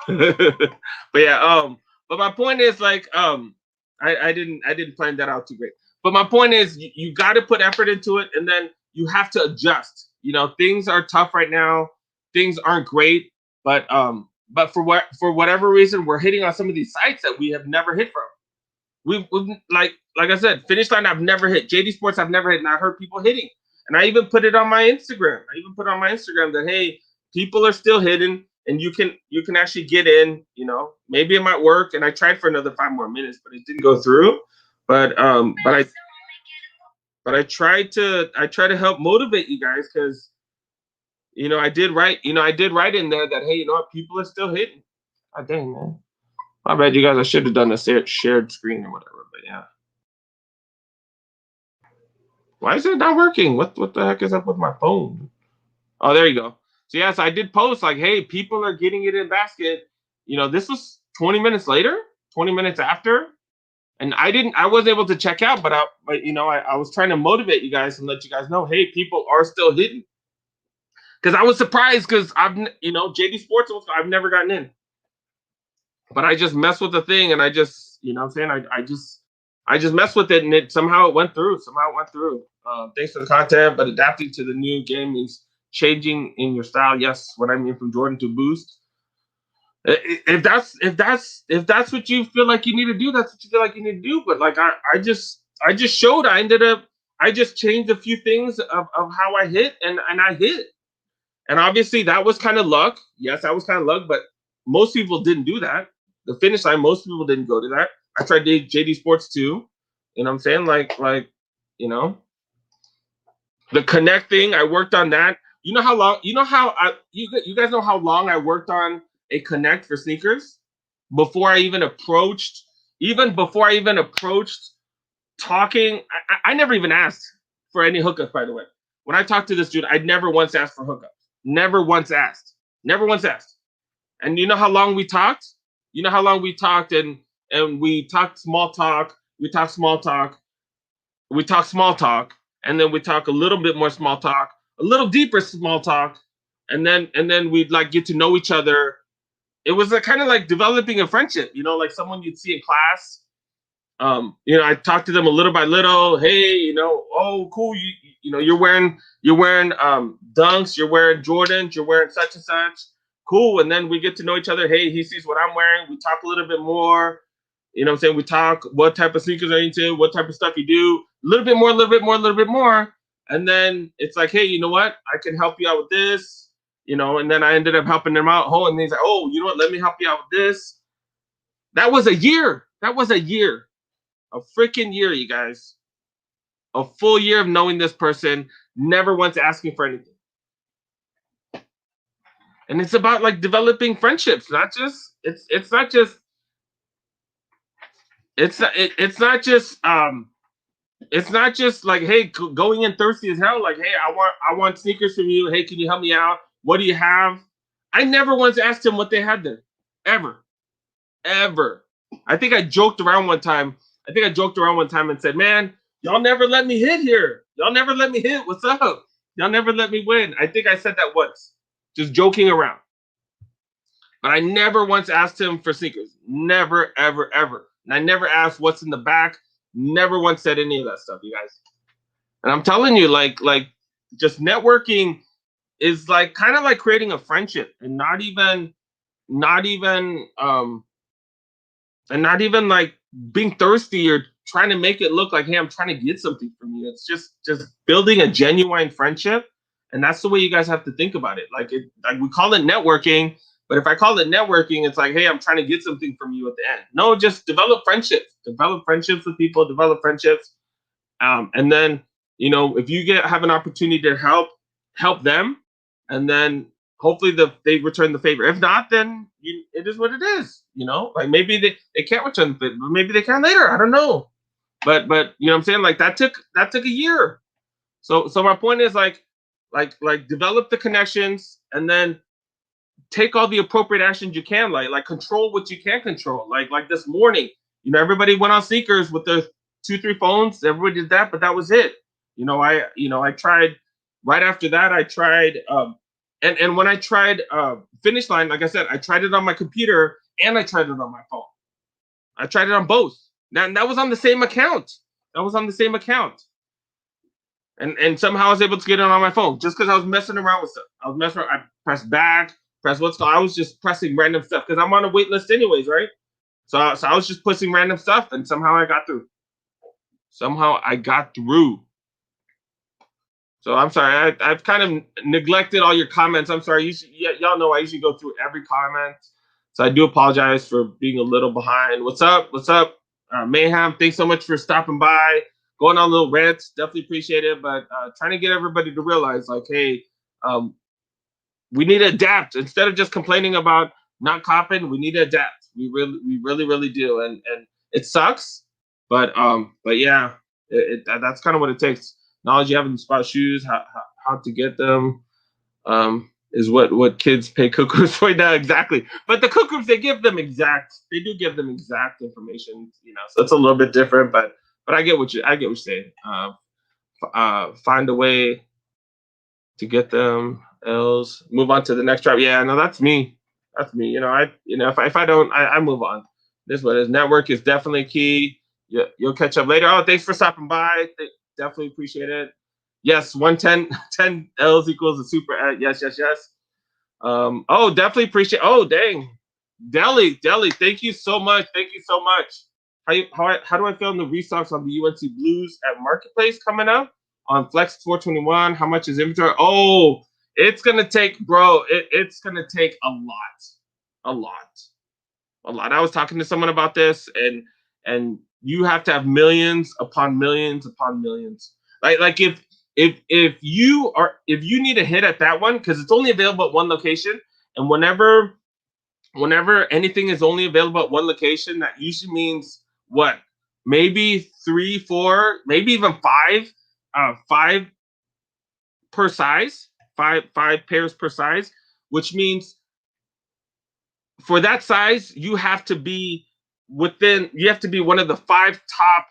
what it is. But yeah. But my point is like I didn't plan that out too great. But my point is you got to put effort into it, and then you have to adjust. You know, things are tough right now. Things aren't great, but for whatever reason, we're hitting on some of these sites that we have never hit from. We've like I said, Finish Line I've never hit. JD Sports I've never hit, and I heard people hitting. And I even put it on my Instagram. That hey, people are still hitting. and you can actually get in. Maybe it might work. And I tried for another 5 more minutes, but it didn't go through. But I try to help motivate you guys, because I did write in there that, hey, you know what, people are still hitting. God dang, man. My bad, you guys. I should have done a shared screen or whatever. But yeah, why is it not working? What the heck is up with my phone? Oh, there you go. So yes, I did post like, hey, people are getting it in basket. This was 20 minutes later, 20 minutes after, and I wasn't able to check out, but I was trying to motivate you guys and let you guys know, hey, people are still hitting. Because I was surprised, because JD Sports, I've never gotten in, but I just messed with the thing, and I just, what I'm saying, I just messed with it, and it went through. Thanks for the content, but adapting to the new game means changing in your style. Yes, what I mean from Jordan to Boost. If that's what you feel like you need to do, that's what you feel like you need to do. But like I just showed. I just changed a few things of how I hit, and I hit. And obviously that was kind of luck. Yes, that was kind of luck, but most people didn't do that. The finish line, most people didn't go to that. I tried JD Sports too. You know what I'm saying? You know, the connect thing, I worked on that. You know how long, you guys know how long I worked on a connect for sneakers before I even approached, talking. I never even asked for any hookups, by the way. When I talked to this dude, I'd never once asked for hookups. Never once asked. Never once asked. And you know how long we talked? And we talked small talk. We talk small talk, and then we talk a little bit more small talk, a little deeper small talk, and then we'd like get to know each other. It was kind of like developing a friendship, like someone you'd see in class. I talked to them a little by little. Hey, oh, cool. You're wearing Dunks. You're wearing Jordans. You're wearing such and such. Cool. And then we get to know each other. Hey, he sees what I'm wearing. We talk a little bit more. What I'm saying? We talk what type of sneakers are you into, what type of stuff you do, a little bit more, a little bit more, a little bit more. And then it's like, hey, you know what? I can help you out with this, and then I ended up helping them out. And he's like, oh, you know what? Let me help you out with this. That was a year. A freaking year, you guys. A full year of knowing this person, never once asking for anything. And it's about like developing friendships, not just it's not just it's not just like, hey, going in thirsty as hell, like, hey, I want sneakers from you. Hey, can you help me out? What do you have? I never once asked him what they had there. Ever. I think I joked around one time. And said, man, y'all never let me hit here. Y'all never let me hit. What's up? Y'all never let me win. I think I said that once, just joking around. But I never once asked him for sneakers. Never, ever, ever. And I never asked what's in the back. Never once said any of that stuff, you guys. And I'm telling you, like just networking is like kind of like creating a friendship, and not even like being thirsty or trying to make it look like, hey, I'm trying to get something from you. It's just building a genuine friendship. And that's the way you guys have to think about it. Like we call it networking, but if I call it networking, it's like, hey, I'm trying to get something from you at the end. No, just develop friendships. Develop friendships with people. Develop friendships. And then, if you have an opportunity to help them, and then hopefully they return the favor. If not, then it is what it is. Like maybe they can't return the favor, but maybe they can later. I don't know. But you know what I'm saying? Like that took a year. So my point is like develop the connections, and then take all the appropriate actions you can, like control what you can control. Like this morning, everybody went on sneakers with their 2-3 phones. Everybody did that, but that was it. I tried right after that. I tried and when I tried finish line, like I said, I tried it on my computer and I tried it on my phone. I tried it on both. And that was on the same account. And somehow I was able to get it on my phone just because I was messing around with stuff. I pressed back, I was just pressing random stuff because I'm on a wait list anyways, right? So I was just pushing random stuff, and somehow I got through. So I'm sorry, I've kind of neglected all your comments. I'm sorry. Y'all know I usually go through every comment, so I do apologize for being a little behind. What's up? What's up, Mayhem? Thanks so much for stopping by, going on little rants. Definitely appreciate it. But trying to get everybody to realize, like, hey, um, we need to adapt instead of just complaining about not copping. We need to adapt. We really do. And it sucks, but yeah, that's kind of what it takes. Knowledge you have in spot shoes, how to get them, is what kids pay cook groups right now exactly. But the cook groups they do give them exact information, so it's a little bit different. But I get what you're saying. Find a way to get them else move on to the next tribe. Yeah, no, that's me. That's me. If I don't, I move on. This what is network is definitely key. You'll catch up later. Oh, thanks for stopping by. Definitely appreciate it. Yes, 110 10 L's equals a super. Yes, yes, yes. Oh, definitely appreciate. Oh, dang, Deli. Thank you so much. Thank you so much. How do I feel in the restocks on the UNC Blues at Marketplace coming up on Flex 421? How much is inventory? Oh, it's gonna take, bro. It's gonna take a lot, a lot. I was talking to someone about this, and you have to have millions upon millions upon millions. Like if you need a hit at that one because it's only available at one location, and whenever anything is only available at one location, that usually means what? Maybe three, four, maybe even five per size, five pairs per size, which means for that size, you have to be one of the five top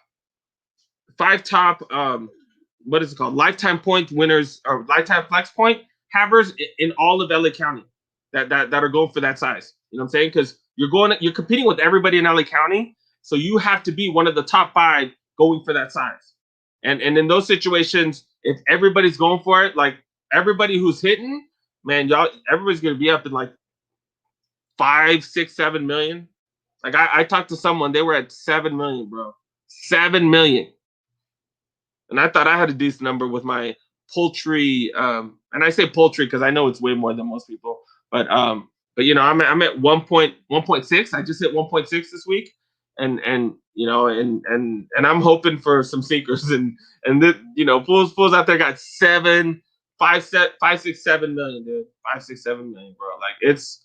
what is it called? Lifetime point winners or lifetime flex point havers in all of LA County that are going for that size. You know what I'm saying? Because you're competing with everybody in LA County, so you have to be one of the top five going for that size. And in those situations, if everybody's going for it, like everybody who's hitting, man, everybody's gonna be up in like 5, 6, 7 million. Like I talked to someone, they were at 7 million, bro. 7 million. And I thought I had a decent number with my poultry. And I say poultry because I know it's way more than most people. But I'm at 1.6. I just hit 1.6 this week, and I'm hoping for some sinkers and fools out there got 5, 6, 7 million, dude. 5, 6, 7 million, bro. Like it's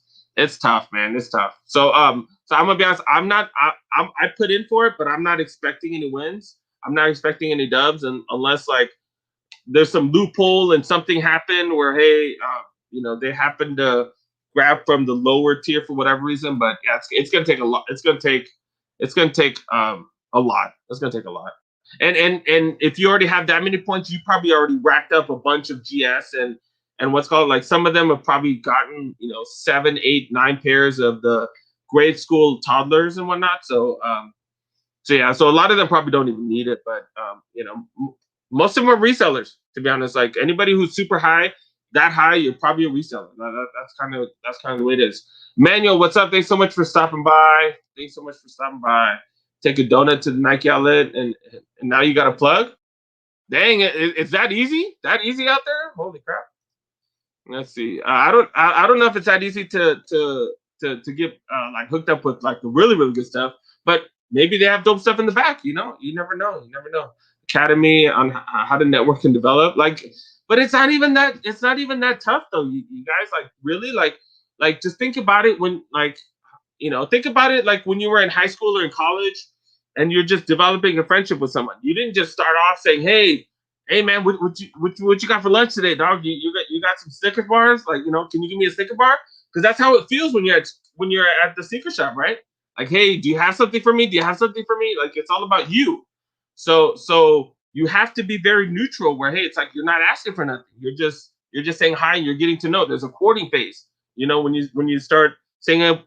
tough, man. It's tough. So I'm gonna be honest. I put in for it, but I'm not expecting any wins. I'm not expecting any dubs, and unless like there's some loophole and something happened where hey, they happen to grab from the lower tier for whatever reason. But yeah, it's gonna take a lot. It's gonna take a lot. It's gonna take a lot. And if you already have that many points, you probably already racked up a bunch of GS and what's called like some of them have probably gotten 7, 8, 9 pairs of the grade school toddlers and whatnot. So yeah, so a lot of them probably don't even need it, but most of them are resellers. To be honest, like anybody who's super high, that high, you're probably a reseller. That's kind of the way it is. Manuel, what's up? Thanks so much for stopping by. Thanks so much for stopping by. Take a donut to the Nike outlet, and now you got a plug. Dang, it's that easy? That easy out there? Holy crap! Let's see. I don't know if it's that easy to get like hooked up with like the really really good stuff, but maybe they have dope stuff in the back. You never know. You never know. Academy on how to network and develop. Like, but it's not even that. It's not even that tough though. You guys like really like just think about it when like think about it like when you were in high school or in college and you're just developing a friendship with someone. You didn't just start off saying, hey man, what you got for lunch today, dog? You got some Snickers bars? Like, can you give me a Snicker bar? Because that's how it feels when you're at the sneaker shop, right? Like, hey, do you have something for me? Do you have something for me? Like, it's all about you. So you have to be very neutral. Where hey, it's like you're not asking for nothing. You're just saying hi and you're getting to know. There's a courting phase. When you start saying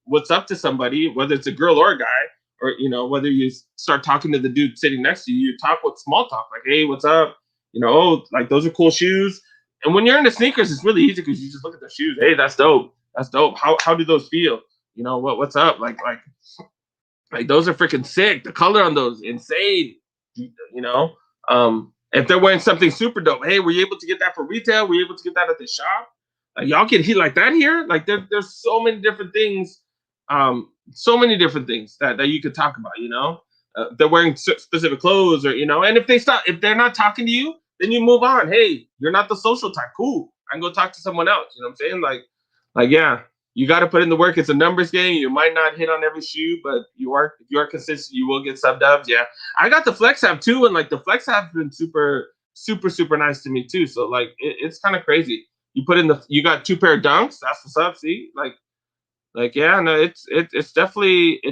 what's up to somebody, whether it's a girl or a guy, or whether you start talking to the dude sitting next to you, you talk with small talk like, hey, what's up? Like those are cool shoes. And when you're into sneakers, it's really easy because you just look at the shoes. Hey, that's dope. That's dope. How do those feel? What's up? Like those are freaking sick. The color on those insane. You know. If they're wearing something super dope, hey, were you able to get that for retail? Were you able to get that at the shop? Y'all get heat like that here? Like there's so many different things, so many different things that you could talk about. They're wearing specific clothes, or and if they're not talking to you, then you move on. Hey, you're not the social type. Cool, I can go talk to someone else. You know what I'm saying? Like yeah, you got to put in the work. It's a numbers game. You might not hit on every shoe, but if you are consistent, you will get sub dubs. Yeah, I got the Flex app too, and like the Flex app's been super, super, super nice to me too. So like it's kind of crazy. You got two pair of dunks. That's what's up. See, yeah, no, it's definitely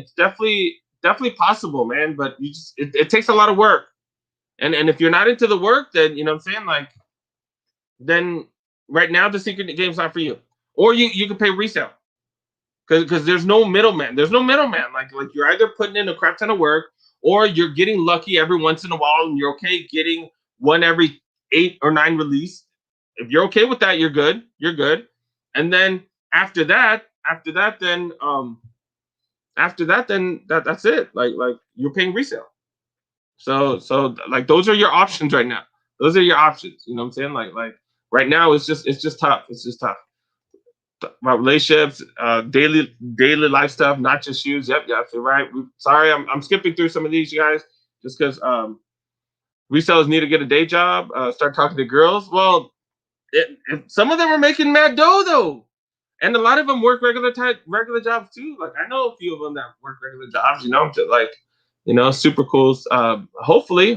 possible, man. But it takes a lot of work, and if you're not into the work, then you know what I'm saying. Like then right now the secret game's not for you, or you can pay resale. Because there's no middleman. There's no middleman. Like you're either putting in a crap ton of work, or you're getting lucky every once in a while, and you're okay getting one every 8 or 9 release. If you're okay with that, you're good. You're good. And then after that, that's it. Like you're paying resale. So like those are your options right now. Those are your options. You know what I'm saying? Like right now it's just tough. It's just tough about relationships, daily life stuff, not just shoes. Yep, yeah, you're right. Sorry, I'm skipping through some of these, you guys, just because resellers need to get a day job, start talking to girls. Well, some of them are making mad dough though, and a lot of them work regular jobs too. Like I know a few of them that work regular jobs. Super cool. Hopefully,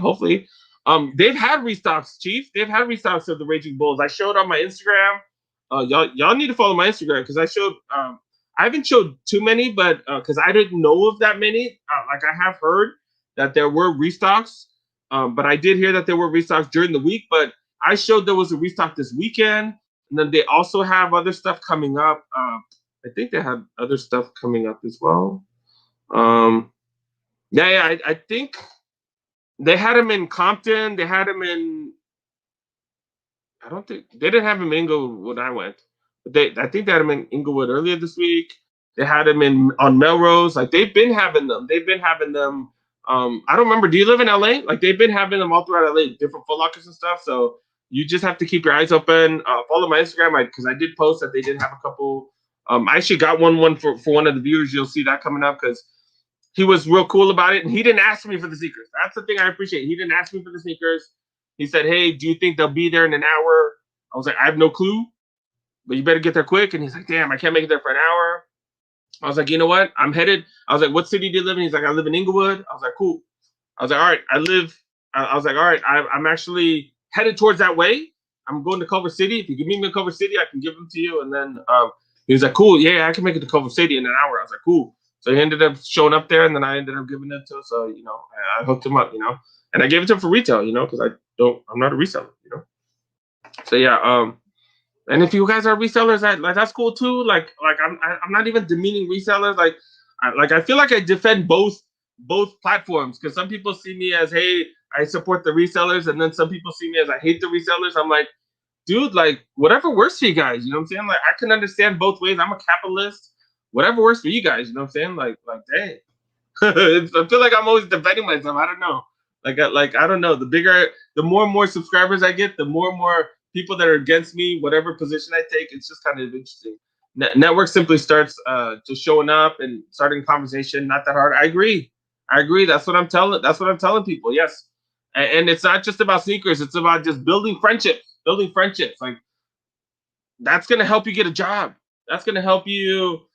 they've had restocks, Chief. They've had restocks of the Raging Bulls. I showed on my Instagram. Y'all need to follow my Instagram because I haven't showed too many, but because I didn't know of that many. Like I have heard that there were restocks, but I did hear that there were restocks during the week. But I showed there was a restock this weekend, and then they also have other stuff coming up. I think they have other stuff coming up as well. Yeah, I think they had him in Compton. They had him in. I don't think they didn't have him in Inglewood when I went. But I think they had him in Inglewood earlier this week. They had him on Melrose. Like they've been having them. They've been having them. I don't remember. Do you live in LA? Like they've been having them all throughout LA, different Foot Lockers and stuff. So you just have to keep your eyes open. Follow my Instagram because I did post that they did have a couple. I actually got one for one of the viewers. You'll see that coming up because he was real cool about it, and he didn't ask me for the sneakers. That's the thing I appreciate. He didn't ask me for the sneakers. He said, "Hey, do you think they'll be there in an hour?" I was like, "I have no clue, but you better get there quick." And he's like, "Damn, I can't make it there for an hour." I was like, "You know what? I'm headed." I was like, "What city do you live in?" He's like, "I live in Inglewood." I was like, "Cool." I was like, "All right, I was like, "All right, I'm actually headed towards that way. I'm going to Culver City. If you can meet me in Culver City, I can give them to you." And then he was like, "Cool, yeah, I can make it to Culver City in an hour." I was like, "Cool." So he ended up showing up there, and then I ended up giving it to him. So I hooked him up, and I gave it to him for retail, because I'm not a reseller. So yeah, and if you guys are resellers, that's cool too. Like I'm not even demeaning resellers. I feel like I defend both platforms because some people see me as, hey, I support the resellers, and then some people see me as I hate the resellers. I'm like, dude, like whatever works for you guys. You know what I'm saying? Like I can understand both ways. I'm a capitalist. Whatever works for you guys. You know what I'm saying? Like dang. I feel like I'm always defending myself. I don't know. I don't know. The more and more subscribers I get, the more and more people that are against me, whatever position I take, it's just kind of interesting. Network simply starts just showing up and starting conversation. Not that hard. I agree. That's what I'm telling. That's what I'm telling people. Yes, and it's not just about sneakers. It's about just building friendships. Building friendships. Like that's gonna help you get a job. That's gonna help you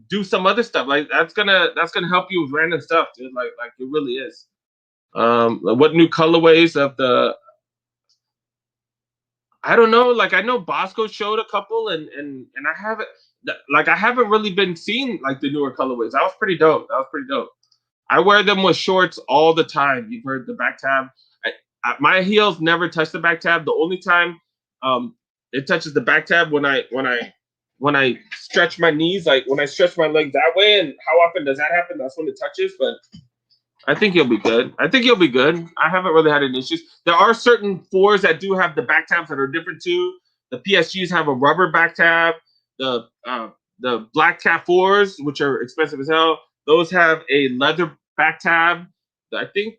do some other stuff. Like that's gonna help you with random stuff, dude. Like it really is. What new colorways of the? I don't know. Like I know Bosco showed a couple, and I haven't really been seeing like the newer colorways. That was pretty dope. I wear them with shorts all the time. You've heard the back tab. My heels never touch the back tab. The only time it touches the back tab when I stretch my knees, like when I stretch my legs that way. And how often does that happen? That's when it touches. But I think you'll be good. I haven't really had any issues. There are certain fours that do have the back tabs that are different too. The PSGs have a rubber back tab. The black tab fours, which are expensive as hell, those have a leather back tab. I think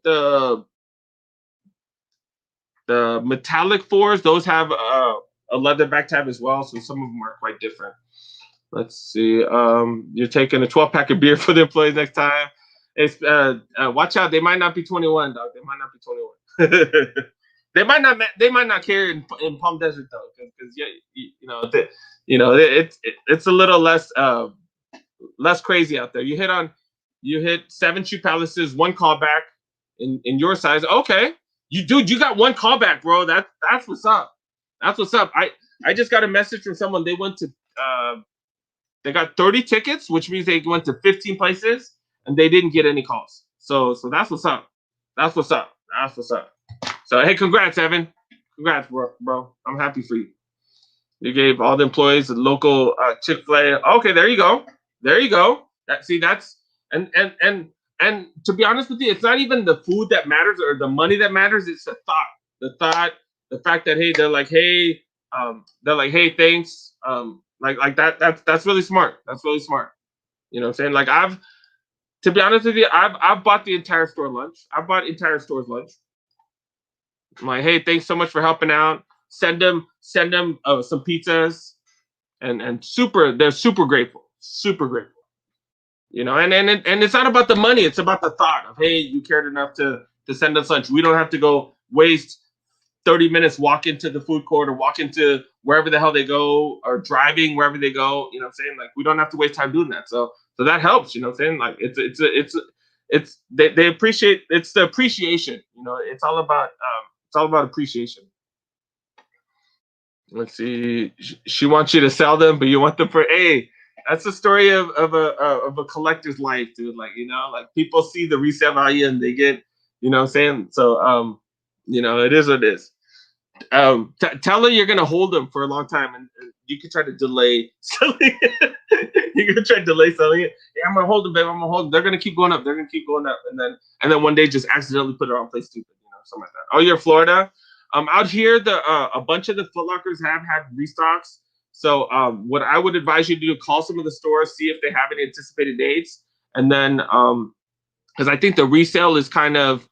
The metallic fours, those have a leather back tab as well, so some of them are quite different. Let's see. You're taking a 12 pack of beer for the employees next time. It's watch out. They might not be 21, dog. They might not be 21. They might not. They might not care in Palm Desert though, because yeah, it's a little less crazy out there. You hit 7 shoe palaces, 1 callback in your size. Okay, you got 1 callback, bro. That's what's up. That's what's up. I just got a message from someone. They went to they got 30 tickets, which means they went to 15 places and they didn't get any calls. So that's what's up. That's what's up. That's what's up. So hey, congrats, Evan. Congrats, bro. I'm happy for you. You gave all the employees a local Chick-fil-A. Okay, there you go. There you go. That's and to be honest with you, it's not even the food that matters or the money that matters. It's the thought. The thought, the fact that hey, they're like, hey, thanks. Like that. That's really smart. That's really smart. You know what I'm saying? Like to be honest with you, I've bought the entire store lunch. I bought entire store's lunch. I'm like, hey, thanks so much for helping out. Send them some pizzas, and they're super grateful, super grateful. You know, and it's not about the money. It's about the thought of hey, you cared enough to send us lunch. We don't have to go waste 30 minutes walk into the food court or walk into wherever the hell they go or driving wherever they go. You know what I'm saying? Like we don't have to waste time doing that. So that helps. You know what I'm saying? Like it's they appreciate. It's the appreciation. You know, it's all about appreciation. Let's see. She wants you to sell them, but you want them for a. That's the story of a collector's life, dude. Like like people see the resale value and they get, you know what I'm saying. So it is what it is. Tell her you're gonna hold them for a long time, and you can try to delay selling it. You're gonna try to delay selling it. Yeah, I'm gonna hold them, babe. I'm gonna hold them. They're gonna keep going up. They're gonna keep going up, and then one day just accidentally put it on place stupid, something like that. Oh, you're in Florida. Out here, a bunch of the Foot Lockers have had restocks. So what I would advise you to do, call some of the stores, see if they have any anticipated dates, and then because I think the resale is kind of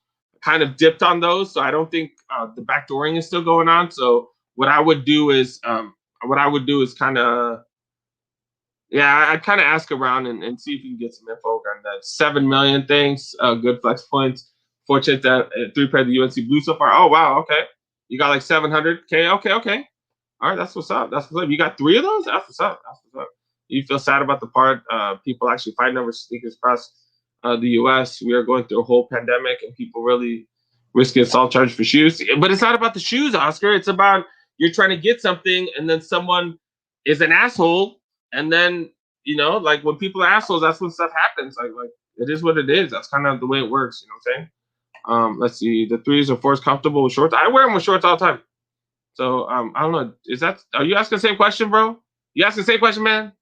dipped on those. So I don't think the backdooring is still going on. So what I would do is kind of I'd kind of ask around and see if you can get some info on that 7 million things. Good flex points. Fortunate that 3 pair of the UNC Blue so far. Oh wow, okay. You got like 700K. Okay. All right, that's what's up. That's what's up. You got 3 of those. That's what's up. That's what's up. You feel sad about the part people actually fighting over sneakers across the U.S. We are going through a whole pandemic, and people really risking assault charge for shoes. But it's not about the shoes, Oscar. It's about you're trying to get something, and then someone is an asshole, and then like when people are assholes, that's when stuff happens. Like it is what it is. That's kind of the way it works. You know what I'm saying? Let's see. The 3s or 4s comfortable with shorts. I wear them with shorts all the time. So I don't know. Are you asking the same question, bro? You asking the same question, man?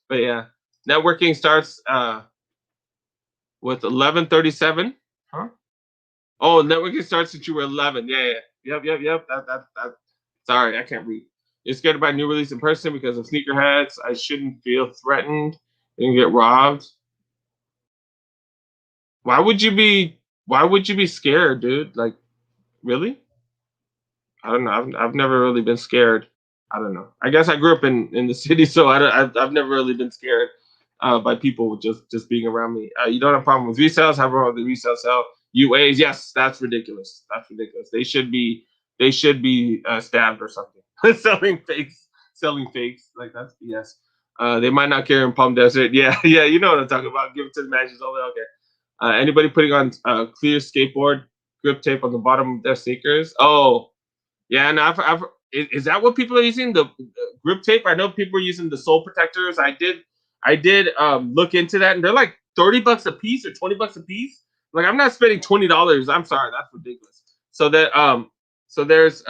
But yeah, networking starts with 11:37. Huh? Oh, networking starts since you were 11. Yeah. Yep. That. Sorry, I can't read. You're scared about new release in person because of sneakerheads. I shouldn't feel threatened and get robbed. Why would you be scared, dude? Like, really? I don't know. I've never really been scared. I don't know. I guess I grew up in the city, so I've never really been scared by people just being around me. You don't have a problem with resells. However, the resale sell UAs, yes, that's ridiculous. That's ridiculous. They should be stabbed or something. Selling fakes, like that's BS. They might not care in Palm Desert. Yeah, you know what I'm talking about. Give it to the managers only. Okay. Anybody putting on clear skateboard grip tape on the bottom of their sneakers? Oh, yeah, and is that what people are using? The grip tape? I know people are using the sole protectors. I did look into that, and they're like $30 a piece or $20 a piece. Like I'm not spending $20. I'm sorry, that's ridiculous. So there's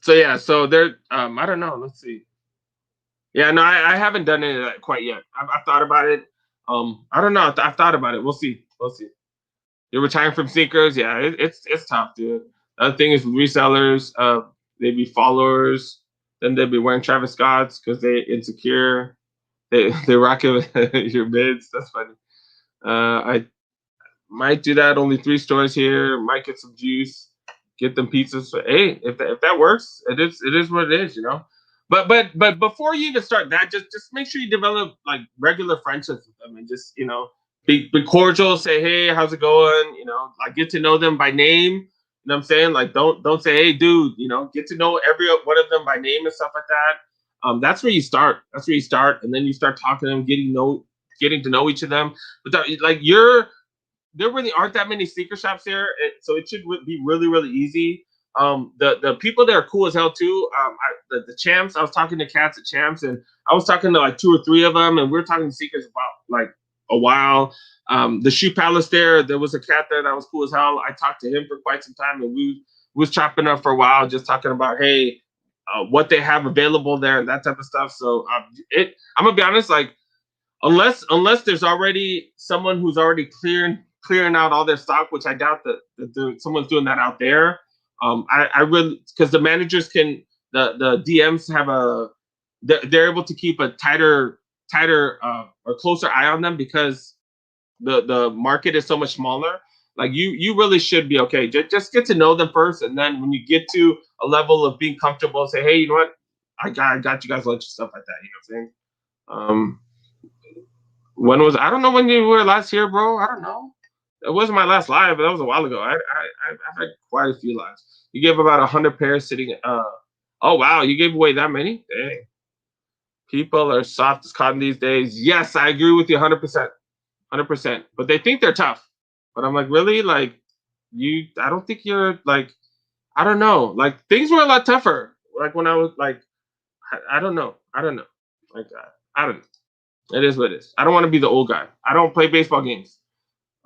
so yeah, so there I don't know. Let's see. Yeah, no, I haven't done any of that quite yet. I've thought about it. I don't know. I've thought about it. We'll see. We'll see. You're retiring from sneakers. Yeah, it's tough, dude. The other thing is with resellers, they be followers. Then they'll be wearing Travis Scott's because they insecure. They rock your mids. That's funny. I Might do that. Only 3 stores here. Might get some juice. Get them pizzas. So, hey, if that works, it is what it is, you know. But before you even start that, just make sure you develop like regular friendships with them and just be cordial. Say hey, how's it going? You know, like get to know them by name. You know what I'm saying? Like don't say hey dude. You know, get to know every one of them by name and stuff like that. That's where you start. That's where you start, and then you start talking to them, getting to know each of them. But like there really aren't that many sneaker shops here, so it should be really really easy. The people that are cool as hell too. The champs. I was talking to cats at champs, and I was talking to like 2 or 3 of them, and we were talking to sneakers about like a while. The shoe palace there was a cat there that was cool as hell. I talked to him for quite some time, and we was chopping up for a while, just talking about hey, what they have available there and that type of stuff. So I'm gonna be honest, like unless there's already someone who's already clearing out all their stock, which I doubt that someone's doing that out there. I really because the managers can the DMs have they're able to keep a tighter or closer eye on them because the market is so much smaller. Like you really should be okay. Just get to know them first, and then when you get to a level of being comfortable, say hey, you know what, I got you guys lunch and stuff like that. You know what I'm saying? I don't know when you were last here, bro. I don't know. It wasn't my last live, but that was a while ago. I've had quite a few lives. You gave about 100 pairs sitting. Oh wow, you gave away that many? Dang. People are soft as cotton these days. Yes, I agree with you 100%. 100%. But they think they're tough. But I'm like, really? Like, I don't think you're like, I don't know. Like, things were a lot tougher. Like, when I was like, I don't know. I don't know. Like, I don't know. It is what it is. I don't want to be the old guy. I don't play baseball games.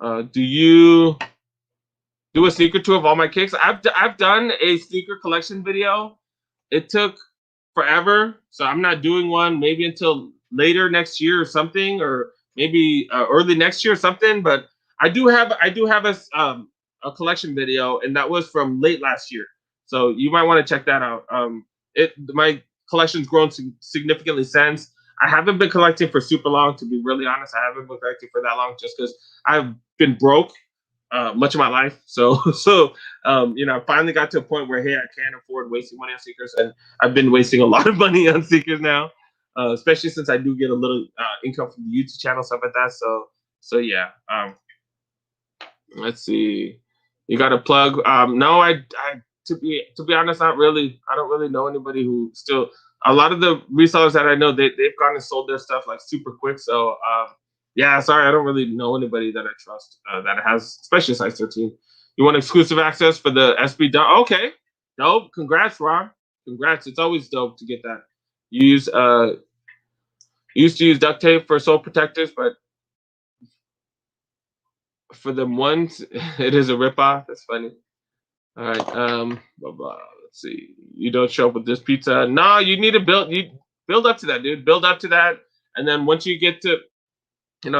Do you do a sneaker tour of all my kicks? I've done a sneaker collection video. It took forever, so I'm not doing one maybe until later next year or something, or maybe early next year or something. But I do have a collection video, and that was from late last year. So you might want to check that out. My collection's grown significantly since. I haven't been collecting for super long, to be really honest. I haven't been collecting for that long just because I've been broke much of my life. I finally got to a point where hey, I can't afford wasting money on sneakers, and I've been wasting a lot of money on sneakers now, especially since I do get a little income from the YouTube channel, stuff like that. So yeah. Let's see. You got a plug? No, I to be honest, not really. I don't really know anybody who still. A lot of the resellers that I know, they've gone and sold their stuff like super quick. So yeah, sorry, I don't really know anybody that I trust that has, especially size 13. You want exclusive access for the SB done? Okay, dope. Congrats, Ron. Congrats. It's always dope to get that. You used to use duct tape for sole protectors, but for them ones, it is a ripoff. That's funny. All right. Blah, blah. Let's see. You don't show up with this pizza. No, you need to build up to that, dude. Build up to that, and then once you get to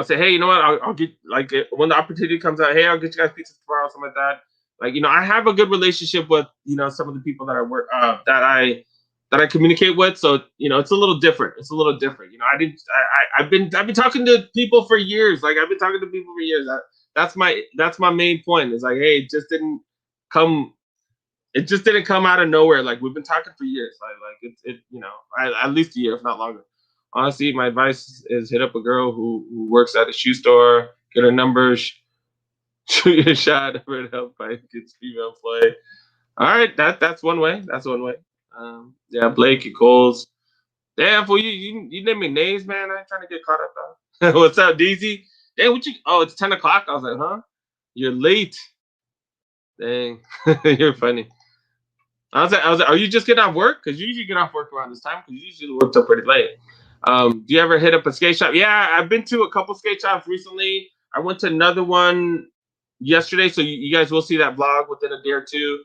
say, hey, you know what? I'll get like when the opportunity comes out. Hey, I'll get you guys pizza tomorrow, something like that. Like I have a good relationship with some of the people that I work that I communicate with. So it's a little different. It's a little different. I've been talking to people for years. Like I've been talking to people for years. That's my main point. Is like, hey, come. It just didn't come out of nowhere. Like we've been talking for years. At least a year, if not longer. Honestly, my advice is hit up a girl who works at a shoe store, get her numbers, shoot your shot, ever help find kids female play. All right, that's one way. That's one way. Yeah, Blake and Coles. Damn, for you name me names, man. I ain't trying to get caught up though. What's up, DZ? Damn, what you? Oh, it's 10 o'clock. I was like, huh? You're late. Dang, you're funny. I was like, are you just getting off work? Because you usually get off work around this time. Because you usually work till pretty late. Do you ever hit up a skate shop? Yeah, I've been to a couple skate shops recently. I went to another one yesterday, so you guys will see that vlog within a day or two.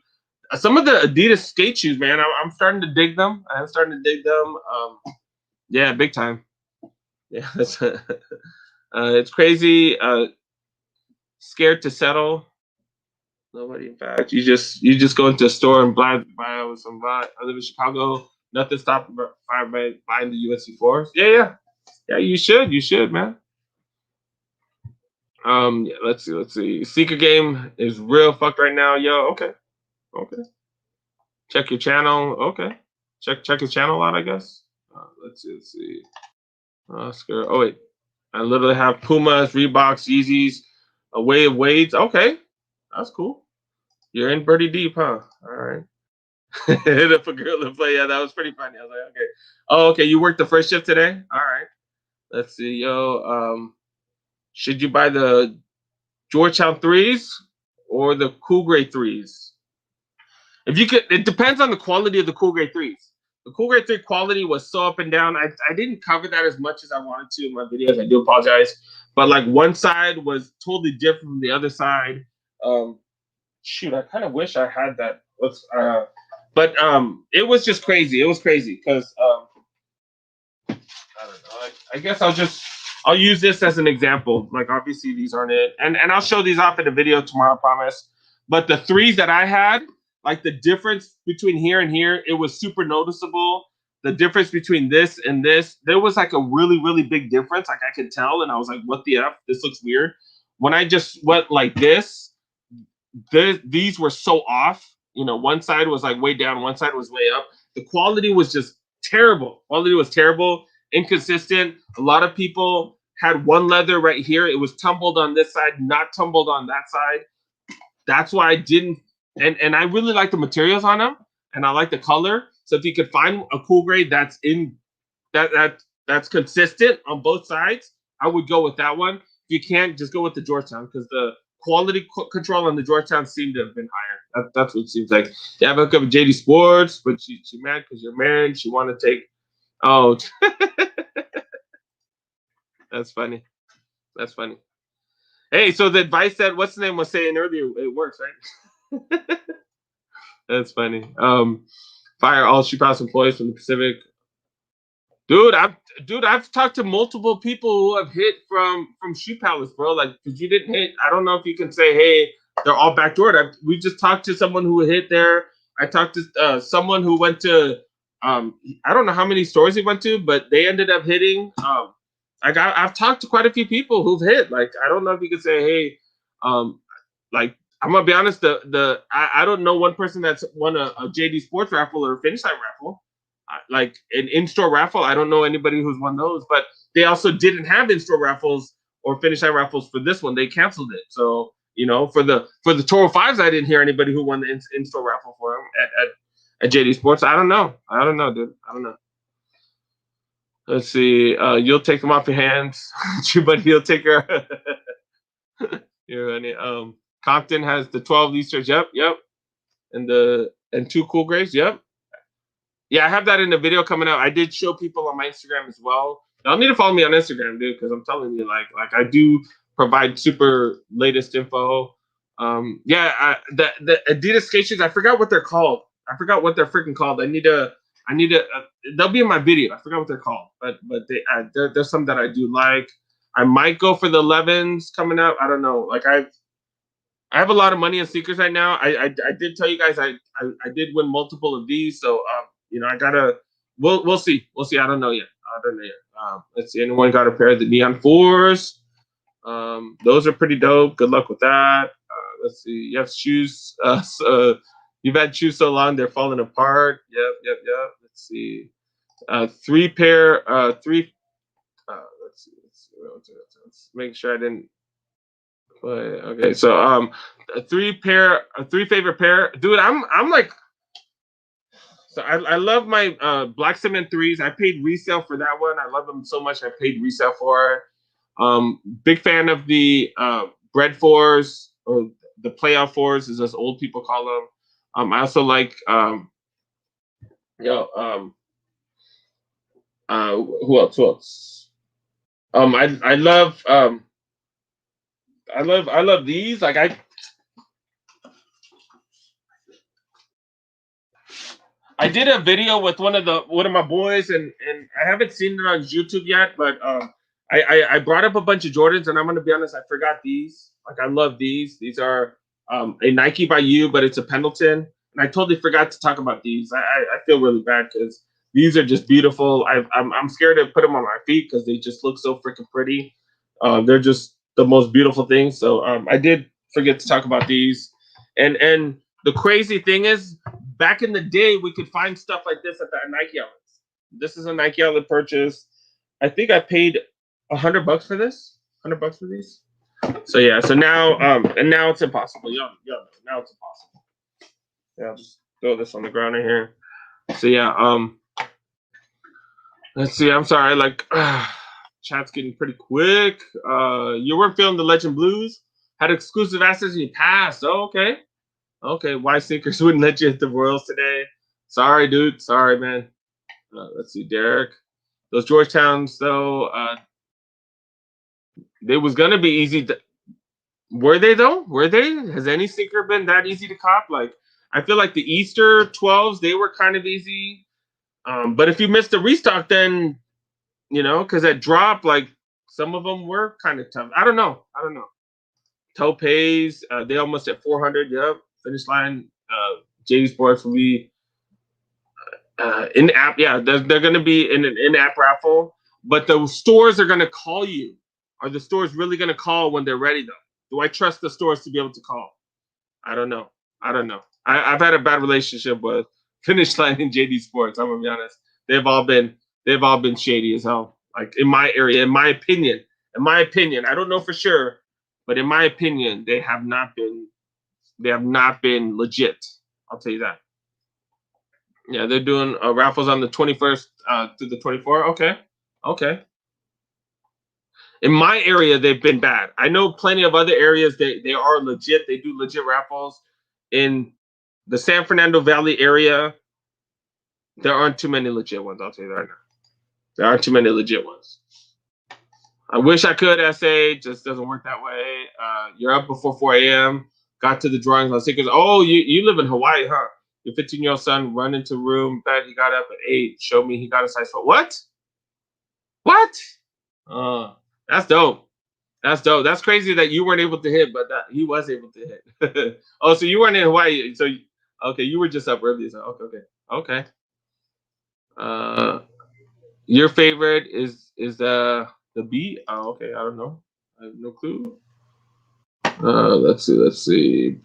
Some of the Adidas skate shoes, man, I'm starting to dig them. I'm starting to dig them. Yeah, big time. Yeah, it's crazy. Scared to settle. Nobody, in fact. You just go into a store and buy with some vibe. I live in Chicago. Nothing stopping by buying the USC 4s. Yeah. You should, man. Yeah, let's see. Seeker game is real fucked right now, yo. Okay, okay. Check your channel. Okay, check his channel out, I guess. Let's see. Oscar. Oh wait, I literally have Pumas, Reeboks, Yeezys, a way of Wades. Okay, that's cool. You're in Birdie Deep, huh? All right. Hit up a girl to play. Yeah, that was pretty funny. I was like, okay. Oh, okay. You worked the first shift today? All right. Let's see, yo. Should you buy the Georgetown threes or the Cool Grade threes? If you could, it depends on the quality of the Cool Grade threes. The Cool Grade 3 quality was so up and down. I didn't cover that as much as I wanted to in my videos. I do apologize. But like one side was totally different from the other side. Um, Shoot, I kind of wish I had that. But it was just crazy. It was crazy because I don't know. I guess I'll use this as an example. Like obviously these aren't it, and I'll show these off in the video tomorrow, I promise. But the threes that I had, like the difference between here and here, it was super noticeable. The difference between this and this, there was like a really big difference. Like I could tell, and I was like, "What the f? This looks weird." When I just went like this, these were so off. You know, one side was like way down, one side was way up. The quality was just terrible. Quality was terrible, inconsistent. A lot of people had one leather right here. It was tumbled on this side, not tumbled on that side. That's why I didn't. And I really like the materials on them, and I like the color. So if you could find a cool grade that's in that's consistent on both sides, I would go with that one. If you can't, just go with the Georgetown because the quality control on the Georgetown seemed to have been higher. That's what it seems like. You have a couple of JD Sports, but she mad because you're married. She want to take. Oh, that's funny. That's funny. Hey, so the advice that what's the name was saying earlier, it works, right? That's funny. Fire all Shoe Palace employees from the Pacific. I've talked to multiple people who have hit from Shoe Palace, bro. Like, because you didn't hit. I don't know if you can say, hey, they're all backdoored. We just talked to someone who hit there. I talked to someone who went to I don't know how many stores he went to, but they ended up hitting. I've talked to quite a few people who've hit. Like, I don't know if you could say, hey, like I'm gonna be honest, I don't know one person that's won a JD Sports raffle or a Finish Line raffle. Like an in-store raffle, I don't know anybody who's won those, but they also didn't have in-store raffles or Finish Line raffles for this one. They canceled it. So you know, for the Toro Fives, I didn't hear anybody who won the in-store raffle for them at JD Sports. I don't know, dude. I don't know. Let's see. You'll take them off your hands, but he'll take your. You're funny. Compton has the 12 Easters. Yep. And two cool grades. Yep. Yeah, I have that in the video coming out. I did show people on my Instagram as well. Y'all need to follow me on Instagram, dude, because I'm telling you, like I do provide super latest info. The Adidas skate shoes. I forgot what they're called. I forgot what they're freaking called. I need to. They'll be in my video. I forgot what they're called, but there's some that I do like. I might go for the 11s coming up. I don't know. Like I have a lot of money in sneakers right now. I did tell you guys I did win multiple of these, so you know I gotta we'll see I don't know yet. Let's see. Anyone got a pair of the Neon Fours? Those are pretty dope. Good luck with that. Let's see. You have shoes. You've had shoes so long they're falling apart. Yep. Let's see. Three pair. Three. Let's see. Let's make sure I didn't. Okay, so a three favorite pair, dude. I'm like, so I love my black cement threes. I paid resale for that one. I love them so much. I paid resale for it. Big fan of the bread fours or the playoff fours, as us old people call them. I also like who else? I love these. Like I did a video with one of my boys, and I haven't seen it on YouTube yet, but I brought up a bunch of Jordans, and I'm gonna be honest, I forgot these. Like I love these. These are a Nike by you, but it's a Pendleton, and I totally forgot to talk about these. I feel really bad because these are just beautiful. I'm scared to put them on my feet because they just look so freaking pretty. They're just the most beautiful things. So I did forget to talk about these. And the crazy thing is, back in the day, we could find stuff like this at the Nike outlets. This is a Nike outlet purchase. I think I paid $100 for this. $100 for these. So yeah. So now and now it's impossible. Now it's impossible. Yeah, I'll just throw this on the ground right here. So yeah. Let's see. I'm sorry. Like. Chat's getting pretty quick. You weren't feeling the Legend Blues. Had exclusive access and you passed. Oh, okay. Okay. Why Sinkers wouldn't let you hit the Royals today? Sorry, dude. Sorry, man. Let's see, Derek. Those Georgetowns, though, they was gonna be easy. Were they though? Were they? Has any sinker been that easy to cop? Like, I feel like the Easter 12s, they were kind of easy. But if you missed the restock, then because that drop, like some of them were kind of tough. I don't know. Topes, they almost at 400. Yep, finish line. JD Sports will be in app. Yeah, they're going to be in an in-app raffle. But the stores are going to call you. Are the stores really going to call when they're ready, though? Do I trust the stores to be able to call? I don't know. I've had a bad relationship with Finish Line and JD Sports. I'm gonna be honest. They've all been shady as hell. Like in my area, in my opinion. I don't know for sure, but in my opinion, they have not been legit. I'll tell you that. Yeah, they're doing raffles on the 21st to the 24th. Okay. In my area, they've been bad. I know plenty of other areas they are legit. They do legit raffles. In the San Fernando Valley area, there aren't too many legit ones. I'll tell you that right now. There aren't too many legit ones. I wish I could, SA. Just doesn't work that way. You're up before 4 a.m. Got to the drawings on Seekers. Oh, you live in Hawaii, huh? Your 15-year-old son run into room. Bet he got up at 8. Show me he got a size 4. What? That's dope. That's crazy that you weren't able to hit, but that he was able to hit. Oh, so you weren't in Hawaii. So okay, you were just up early. So okay. Your favorite is the beat? Oh, okay. I don't know. I have no clue. Let's see.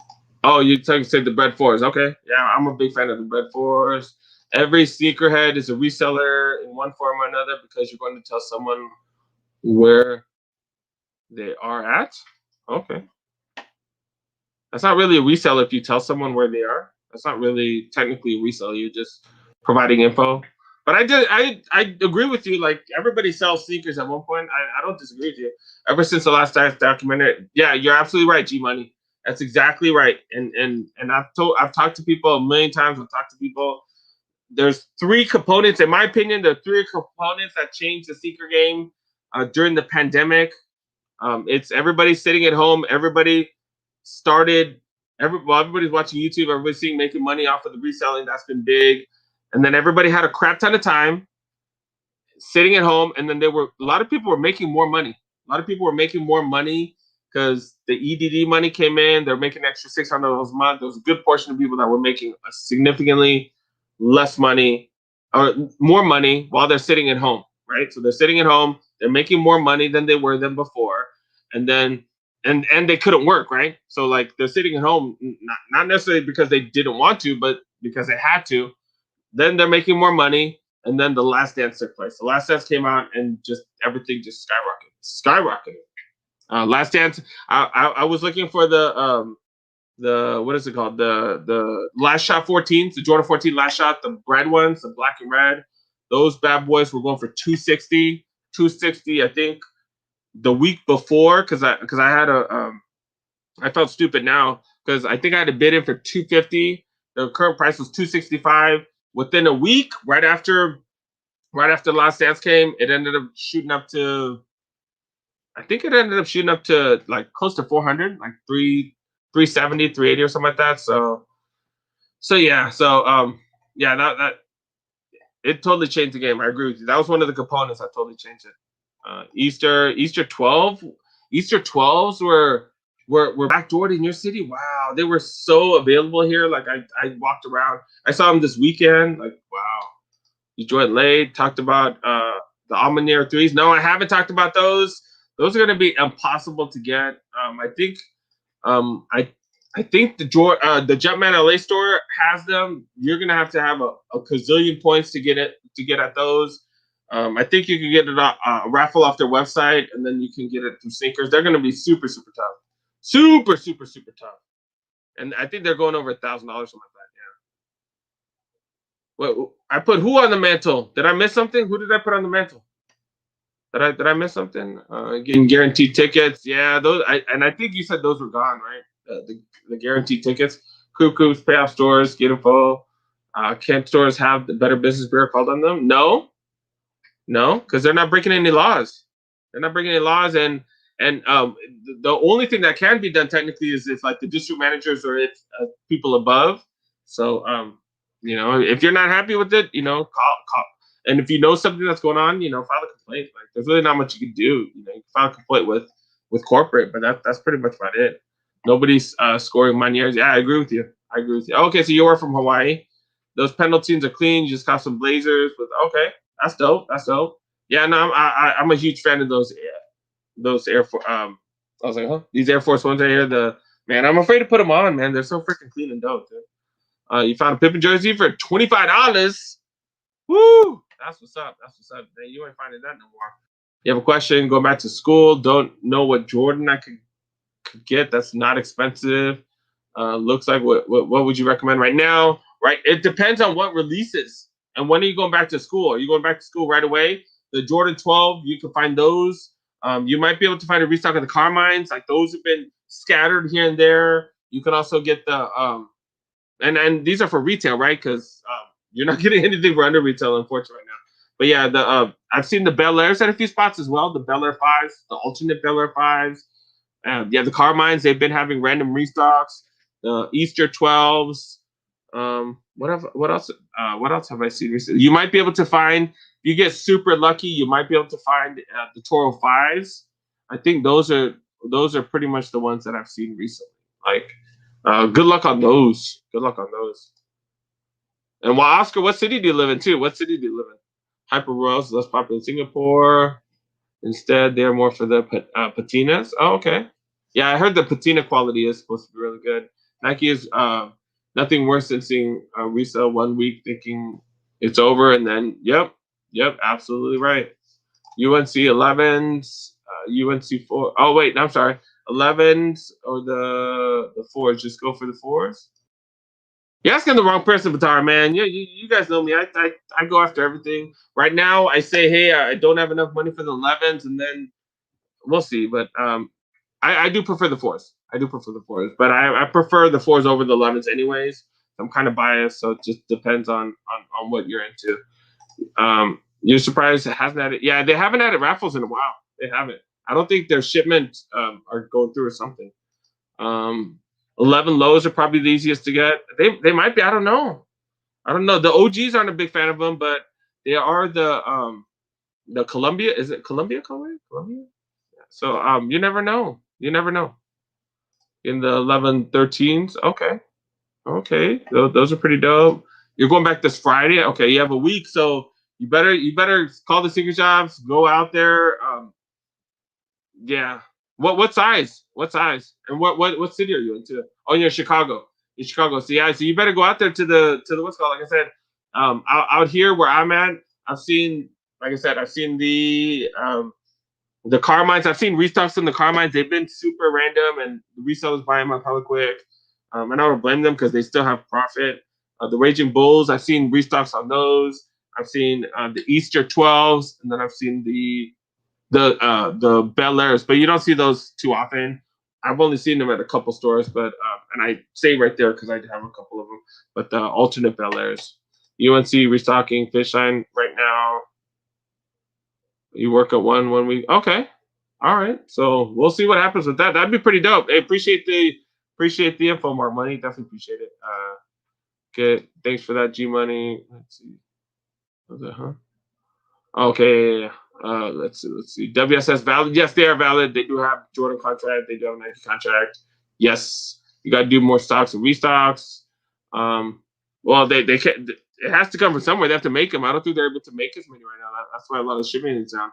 Oh, you said the bread fours. Okay. Yeah, I'm a big fan of the bread fours. Every sneakerhead is a reseller in one form or another because you're going to tell someone where they are at. Okay. That's not really a reseller if you tell someone where they are. That's not really technically a reseller. You're just providing info. But I agree with you. Like everybody sells sneakers at one point. I don't disagree with you. Ever since the last documentary, yeah, you're absolutely right, G Money. That's exactly right. And I've talked to people a million times. I've talked to people. There's 3 components, in my opinion. There are 3 components that changed the sneaker game during the pandemic. It's everybody sitting at home. Everybody started. Everybody's watching YouTube. Everybody's making money off of the reselling. That's been big. And then everybody had a crap ton of time sitting at home. And then a lot of people were making more money. A lot of people were making more money because the EDD money came in. They're making extra $600 a month. There was a good portion of people that were making significantly less money or more money while they're sitting at home, right? So they're sitting at home. They're making more money than they were than before. And then and they couldn't work, right? So like they're sitting at home, not necessarily because they didn't want to, but because they had to. Then they're making more money, and then the Last Dance took place. The Last Dance came out, and just everything just skyrocketed. Last Dance. I was looking for the what is it called? The Last Shot 14s, the Jordan 14 Last Shot, the red ones, the black and red. Those bad boys were going for 260. I think the week before, because I had I felt stupid now because I think I had a bid in for 250. The current price was 265. Within a week, right after the Last Dance came, it ended up shooting up to. I think it ended up shooting up to like close to 400, like 370, 380 or something like that. So yeah, yeah, that it totally changed the game. I agree with you. That was one of the components that totally changed it. Easter 12s were backdoored in your city. Wow, they were so available here. Like I walked around. I saw them this weekend. Like wow, you joined late. Talked about the Almanair 3s. No, I haven't talked about those. Those are going to be impossible to get. I think I think the Jumpman LA store has them. You're gonna have to have a gazillion points to get at those. I think you can get it raffle off their website, and then you can get it through sneakers. They're gonna be super tough, super tough. And I think they're going over $1,000 something like that. Yeah. Well, I put who on the mantle? Did I miss something? Who did I put on the mantle? Did I miss something? Getting guaranteed tickets. Yeah, those. I think you said those were gone, right? The guaranteed tickets. Cuckoo's, payoff stores, get info. Can stores have the Better Business Bureau called on them? No, because they're not breaking any laws. They're not breaking any laws, and the only thing that can be done technically is if like the district managers or if people above. So if you're not happy with it, call. And if you know something that's going on, file a complaint. Like there's really not much you can do. You can file a complaint with corporate, but that's pretty much about it. Nobody's scoring money. Yeah, I agree with you. Okay, so you are from Hawaii. Those penalties are clean. You just got some blazers with. Okay, that's dope. Yeah, no, I'm a huge fan of those Air Force. I was like, huh? These Air Force Ones right here. Man, I'm afraid to put them on, man. They're so freaking clean and dope, dude. You found a Pippen jersey for $25. Woo! That's what's up. Man, you ain't finding that no more. You have a question? Go back to school. Don't know what Jordan I could get. That's not expensive. Looks like what would you recommend right now? Right, it depends on what releases and when are you going back to school. Are you going back to school right away? The Jordan 12, you can find those. You might be able to find a restock of the Carmines. Like those have been scattered here and there. You can also get the and these are for retail, right? Because you're not getting anything for under retail, unfortunately, right now. But yeah, I've seen the Bel Airs at a few spots as well. The Bel Air 5s, the alternate Bel Air 5s. The Carmines, they've been having random restocks. The Easter 12s. What else? What else have I seen recently? You might be able to find. If you get super lucky, you might be able to find the Toro 5s. I think those are pretty much the ones that I've seen recently. Like, good luck on those. And Oscar, what city do you live in too? What city do you live in? Hyper Royals, less popular in Singapore. Instead, they're more for the patinas. Oh, okay. Yeah, I heard the patina quality is supposed to be really good. Nike is nothing worse than seeing resell 1 week thinking it's over, and then yep, absolutely right. UNC 11s, UNC 4. Oh wait, no, I'm sorry. 11s or the 4s. Just go for the 4s. You're asking the wrong person, Batara, man. You guys know me. I go after everything. Right now, I say, hey, I don't have enough money for the 11s, and then we'll see. But I do prefer the 4s. But I prefer the 4s over the 11s, anyways. I'm kind of biased, so it just depends on what you're into. You're surprised it hasn't had it? Yeah, they haven't had raffles in a while. They haven't. I don't think their shipments are going through or something. 11 lows are probably the easiest to get. They might be. I don't know. The OGs aren't a big fan of them, but they are the Columbia. Is it Columbia color? Columbia. Yeah. So you never know. In the 11 13s, okay, those are pretty dope. You're going back this Friday. Okay, you have a week, so you better call the sneaker shops. Go out there. Yeah. What size? And what city are you into? Oh, you're in Chicago. So yeah, so you better go out there to the what's called. Like I said, out here where I'm at, I've seen the Carmines. I've seen restocks in the Carmines. They've been super random, and the resellers buy them up hella quick. And I don't blame them because they still have profit. The Raging Bulls, I've seen restocks on those. I've seen the Easter 12s, and then I've seen the Bel Airs, but you don't see those too often. I've only seen them at a couple stores, but and I say right there because I have a couple of them. But the alternate Bel Airs, UNC restocking Fishline right now. You work at one week. Okay, all right. So we'll see what happens with that. That'd be pretty dope. Hey, appreciate the info, Mark Money. Definitely appreciate it. Good. Thanks for that, G Money. Let's see. Was it, huh? Okay. Let's see. WSS valid. Yes, they are valid. They do have Jordan contract. They do have a Nike contract. Yes, you got to do more stocks and restocks. Well, they can't. It has to come from somewhere. They have to make them. I don't think they're able to make as many right now. That's why a lot of shipping is down.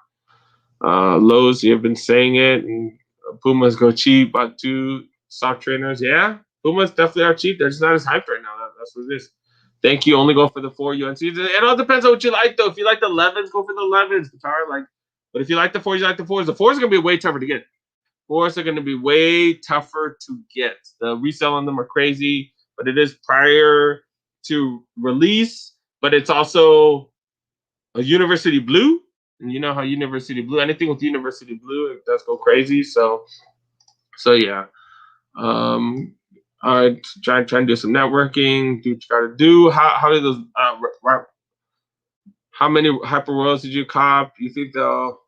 Lowe's, you've been saying it, and Pumas go cheap on 2 stock trainers. Yeah, Pumas definitely are cheap. They're just not as hyped right now. That's what it is. Thank you. Only go for the 4 UNCs. It all depends on what you like, though. If you like the 11s, go for the 11s. But if you like the 4s, you like the 4s. The 4s are gonna be way tougher to get. 4s are gonna be way tougher to get. The resale on them are crazy, but it is prior to release. But it's also a university blue, and you know how university blue, anything with university blue, it does go crazy. So yeah. All right, try and do some networking. Do what you gotta do. How did those how many hyper royals did you cop? You think they'll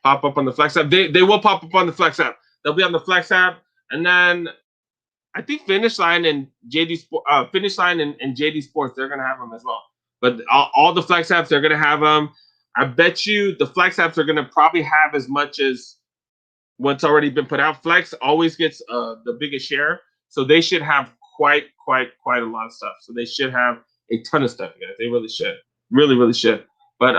pop up on the Flex app? They will pop up on the Flex app. They'll be on the Flex app, and then I think Finish Line and Finish Line and JD Sports, they're gonna have them as well. But all the Flex apps, they're gonna have them. I bet you the Flex apps are gonna probably have as much as what's already been put out. Flex always gets the biggest share, so they should have quite a lot of stuff. So they should have a ton of stuff, guys. They really should, really should. But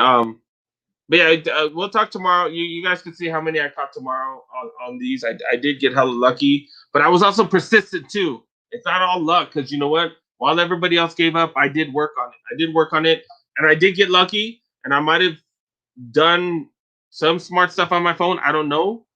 yeah, we'll talk tomorrow. You guys can see how many I caught tomorrow on these. I did get hella lucky, but I was also persistent too. It's not all luck, because you know what? While everybody else gave up, I did work on it. And I did get lucky, and I might have done some smart stuff on my phone. I don't know,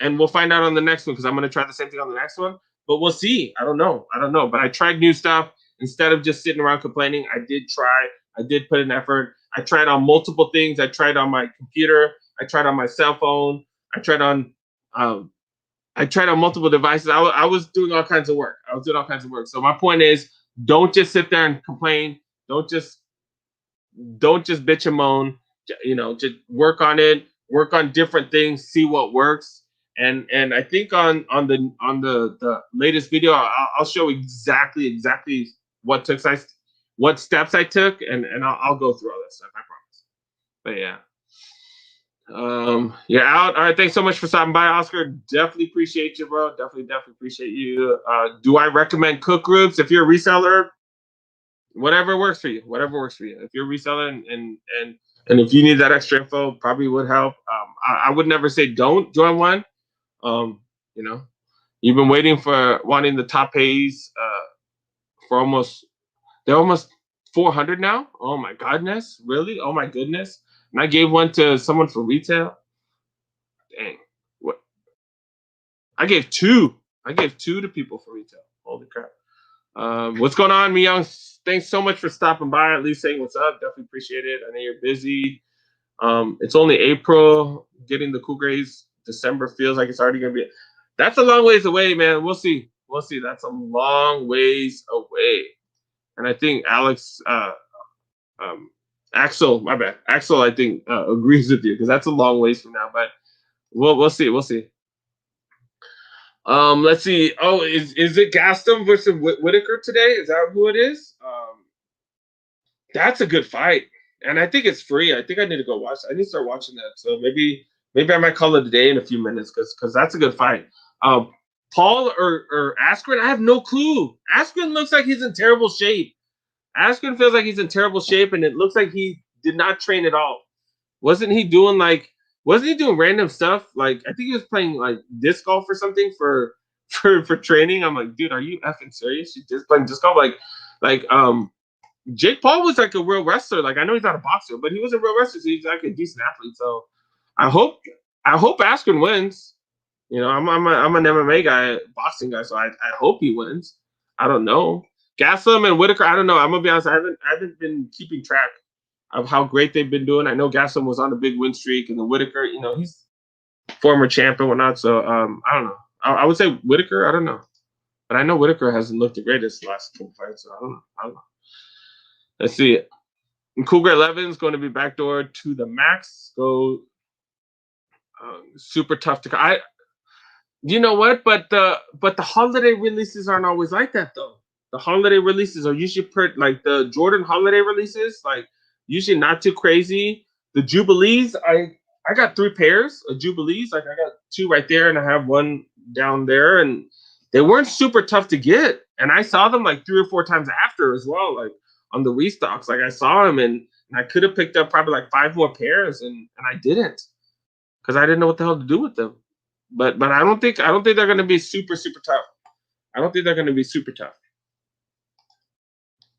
and we'll find out on the next one, because I'm going to try the same thing on the next one. But we'll see. I don't know. But I tried new stuff instead of just sitting around complaining. I did try. I did put an effort. I tried on multiple things. I tried on my computer. I tried on my cell phone. I tried on multiple devices. I was doing all kinds of work. So my point is, don't just sit there and complain. Don't just bitch and moan. Just work on it. Work on different things. See what works. And I think on the latest video, I'll show exactly what steps I took, and I'll go through all that stuff. I promise. But yeah. You're out. All right, thanks so much for stopping by, Oscar. Definitely appreciate you, bro. Definitely appreciate you. Do I recommend cook groups? If you're a reseller, whatever works for you. If you're a reseller and if you need that extra info, probably would help. I would never say don't join one. You've been wanting the top pays for they're almost 400 now. Oh my goodness, really? Oh my goodness. And I gave one to someone for retail. Dang. What? I gave two to people for retail. Holy crap. What's going on, me young? Thanks so much for stopping by, at least saying what's up. Definitely appreciate it. I know you're busy. It's only April. Getting the cool grades. December feels like it's already gonna be. That's a long ways away, man. We'll see. That's a long ways away. And I think Axel, my bad. Axel, I think agrees with you, because that's a long ways from now. But we'll see. Let's see. Oh, is it Gaston versus Whitaker today? Is that who it is? That's a good fight, and I think it's free. I think I need to go watch. I need to start watching that. So maybe I might call it a day in a few minutes, because that's a good fight. Paul or Askren, I have no clue. Askren looks like he's in terrible shape. Askren feels like he's in terrible shape, and it looks like he did not train at all. Wasn't he doing random stuff? Like, I think he was playing like disc golf or something for training. I'm like, dude, are you effing serious? You just playing disc golf? Like Jake Paul was like a real wrestler. Like, I know he's not a boxer, but he was a real wrestler, so he's like a decent athlete. So I hope Askren wins. I'm an MMA guy, boxing guy, so I hope he wins. I don't know. Gaslam and Whitaker, I don't know. I'm gonna be honest. I haven't been keeping track of how great they've been doing. I know Gaslam was on a big win streak, and the Whitaker, he's former champ and whatnot. So I don't know. I would say Whitaker. I don't know, but I know Whitaker hasn't looked the greatest the last 2 fights. So I don't know. Let's see. Cougar 11 is going to be backdoor to the max. Go super tough to. You know what? But the holiday releases aren't always like that, though. The holiday releases are usually like the Jordan holiday releases, like usually not too crazy. The Jubilees, I got 3 pairs of Jubilees. Like, I got 2 right there, and I have 1 down there, and they weren't super tough to get. And I saw them like 3 or 4 times after as well, like on the restocks. Like, I saw them, and I could have picked up probably like 5 more pairs, and I didn't, because I didn't know what the hell to do with them. But I don't think they're going to be super tough. I don't think they're going to be super tough.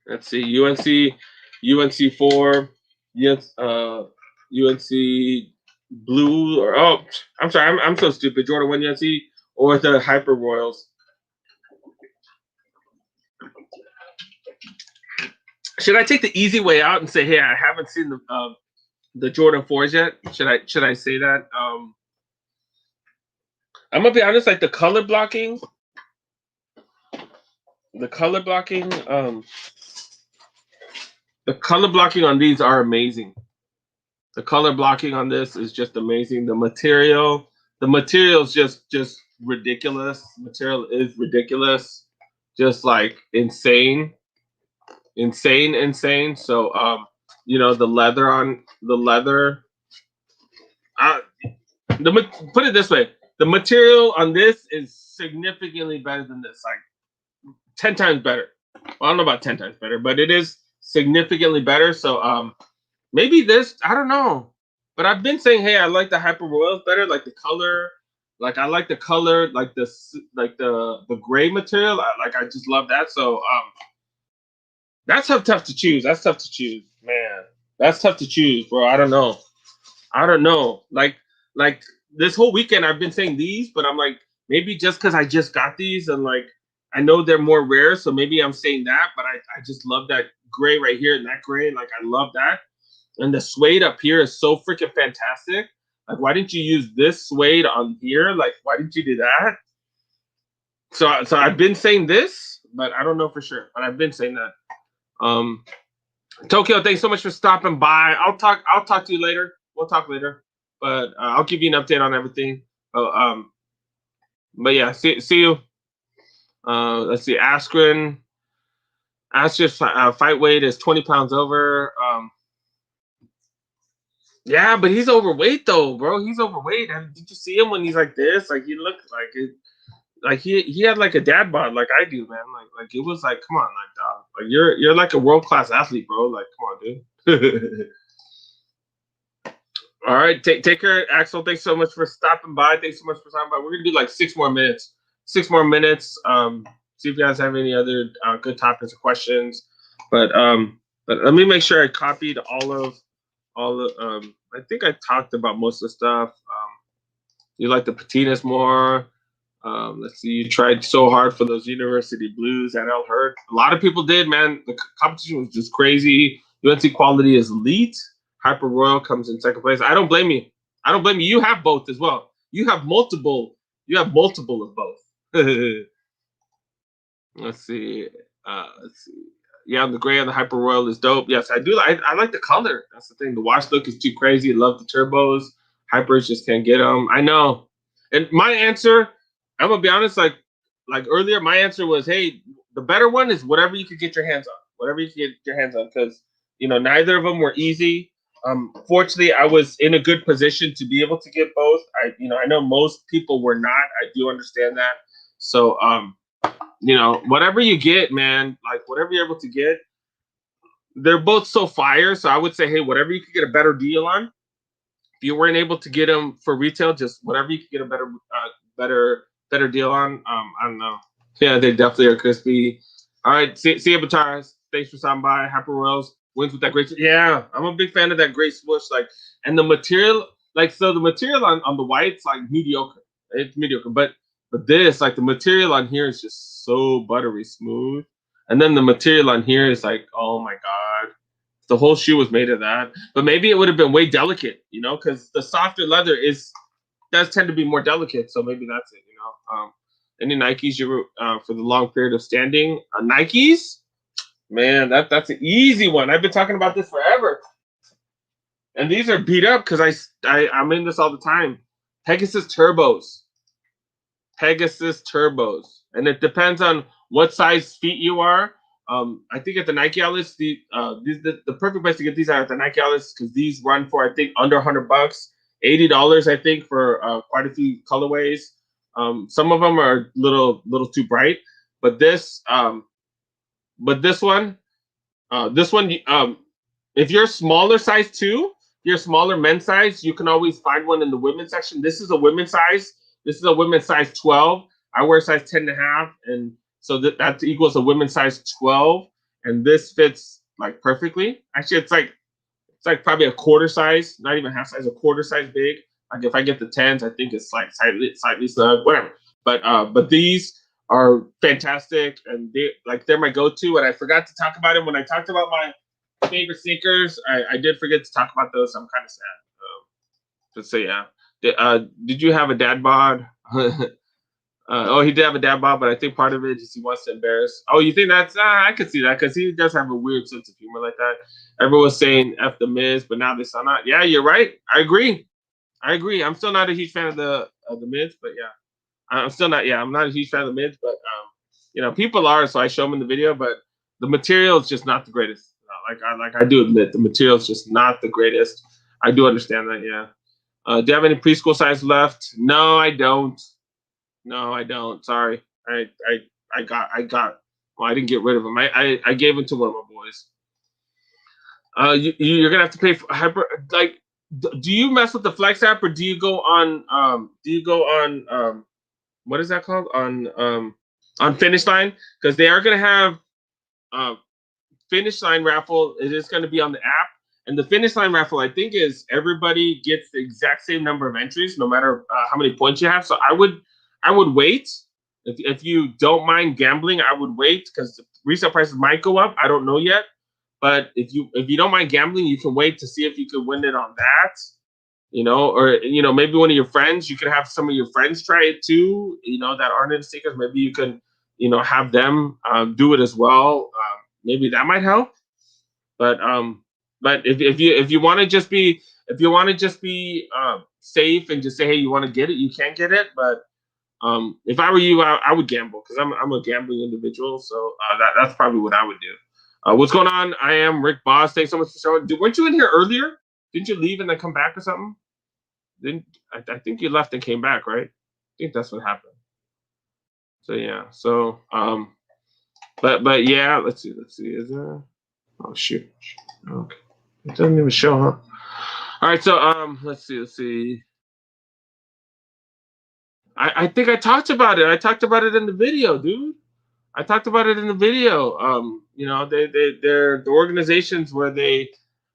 Let's see, UNC4, yes, UNC blue or I'm sorry, I'm so stupid. Jordan 1 UNC or the Hyper Royals. Should I take the easy way out and say, hey, I haven't seen the Jordan 4s yet? Should I say that? I'm gonna be honest, like the color blocking the color blocking on these are amazing. The color blocking on this is just amazing. The material is just ridiculous. The material is ridiculous, just like insane. So the leather. Put it this way: the material on this is significantly better than this, like 10 times better. Well, I don't know about 10 times better, but it is significantly better. So maybe this, I don't know. But I've been saying, hey, I like the Hyper Royals better, like the color. Like I like the color, like the gray material. I just love that. So that's tough to choose. That's tough to choose, man. That's tough to choose, bro. I don't know. Like this whole weekend I've been saying these, but I'm like, maybe just because I just got these and like I know they're more rare, so maybe I'm saying that, but I just love that gray right here and that gray, like I love that. And the suede up here is so freaking fantastic. Like, why didn't you use this suede on here? Like, why didn't you do that? So I've been saying this, but I don't know for sure. But I've been saying that. Tokyo, thanks so much for stopping by. I'll talk to you later. We'll talk later. But I'll give you an update on everything. But yeah, see you. Let's see, Askren. Asker's fight weight is 20 pounds over. Yeah, but he's overweight though, bro. He's overweight. Did you see him when he's like this? Like he looked like it. Like he had like a dad bod, like I do, man. Like it was like, come on, like dog. Like you're like a world class athlete, bro. Like come on, dude. All right, take care, Axel. Thanks so much for stopping by. Thanks so much for stopping by. We're gonna do like 6 more minutes. 6 more minutes. See if you guys have any other good topics or questions. But let me make sure I copied all of. I think I talked about most of the stuff. You like the patinas more. Let's see. You tried so hard for those university blues. That all hurt. A lot of people did, man. The competition was just crazy. UNC quality is elite. Hyper Royal comes in second place. I don't blame you. You have both as well. You have multiple of both. Let's see. Yeah, the gray on the Hyper Royal is dope. Yes, I do. I like the color. That's the thing. The wash look is too crazy. I love the turbos. Hypers just can't get them. I know. And my answer, I'm gonna be honest. Like earlier, my answer was, hey, the better one is whatever you could get your hands on. Whatever you could get your hands on, because neither of them were easy. Fortunately, I was in a good position to be able to get both. I know most people were not. I do understand that. So whatever you get, man, like whatever you're able to get, they're both so fire. So I would say, hey, whatever you could get a better deal on. If you weren't able to get them for retail, just whatever you could get a better deal on. I don't know. Yeah, they definitely are crispy. All right, see you, Bataras. Thanks for stopping by. Hyper Royals wins with that great. Yeah, I'm a big fan of that gray swoosh. Like, and the material, the material on the white's like mediocre. It's mediocre, but this, like the material on here is just so buttery smooth, and then the material on here is like, oh my god, the whole shoe was made of that. But maybe it would have been way delicate, because the softer leather does tend to be more delicate. So maybe that's it, Any Nikes you for the long period of standing? Nikes, man, that's an easy one. I've been talking about this forever, and these are beat up because I'm in this all the time. Pegasus Turbos, and it depends on what size feet you are. I think at the Nike outlets, the perfect place to get these are at the Nike outlets because these run for I think under $100, $80 I think for quite a few colorways. Some of them are little too bright, but this one, if you're smaller size too, you're a smaller men's size, you can always find one in the women's section. This is a women's size. This is a women's size 12. I wear size 10 and a half, and so that equals a women's size 12. And this fits like perfectly. Actually, it's like probably a quarter size, not even half size, a quarter size big. Like if I get the 10s, I think it's like slightly snug, whatever. But these are fantastic, and they're my go-to. And I forgot to talk about it when I talked about my favorite sneakers. I did forget to talk about those. So I'm kind of sad. But so yeah, did you have a dad bod? Oh, he did have a dad bod, but I think part of it is he wants to embarrass. Oh, you think that's? I could see that because he does have a weird sense of humor like that. Everyone was saying "F the Miz," but now they saw not. Yeah, you're right. I agree. I'm still not a huge fan of the Miz, but yeah, I'm still not. Yeah, I'm not a huge fan of the Miz, but people are, so I show them in the video. But the material is just not the greatest. I do admit the material is just not the greatest. I do understand that. Yeah. Do you have any preschool size left? No, I don't. No, I don't. Sorry. I got. Well, I didn't get rid of them. I gave them to one of my boys. You're gonna have to pay for hyper. Like, do you mess with the Flex app or do you go on? What is that called on Finish Line? Because they are gonna have Finish Line raffle. It is gonna be on the app. And the Finish Line raffle, I think, is everybody gets the exact same number of entries, no matter how many points you have. So I would wait. If you don't mind gambling, I would wait because the resale prices might go up. I don't know yet, but if you don't mind gambling, you can wait to see if you can win it on that. Or maybe one of your friends. You could have some of your friends try it too. That aren't in stickers. Maybe you can, have them do it as well. Maybe that might help. But if you want to just be safe and just say, hey, you want to get it, you can get it. But if I were you, I would gamble because I'm a gambling individual. So that's probably what I would do. What's going on? I am Rick Boss. Thanks so much for showing. Weren't you in here earlier? Didn't you leave and then come back or something? I think you left and came back, right? I think that's what happened. So yeah. So but yeah. Let's see. Is there? Oh shoot. Okay. It doesn't even show, huh? All right, so let's see. I think I talked about it. I talked about it in the video, dude. I talked about it in the video. They're the organizations where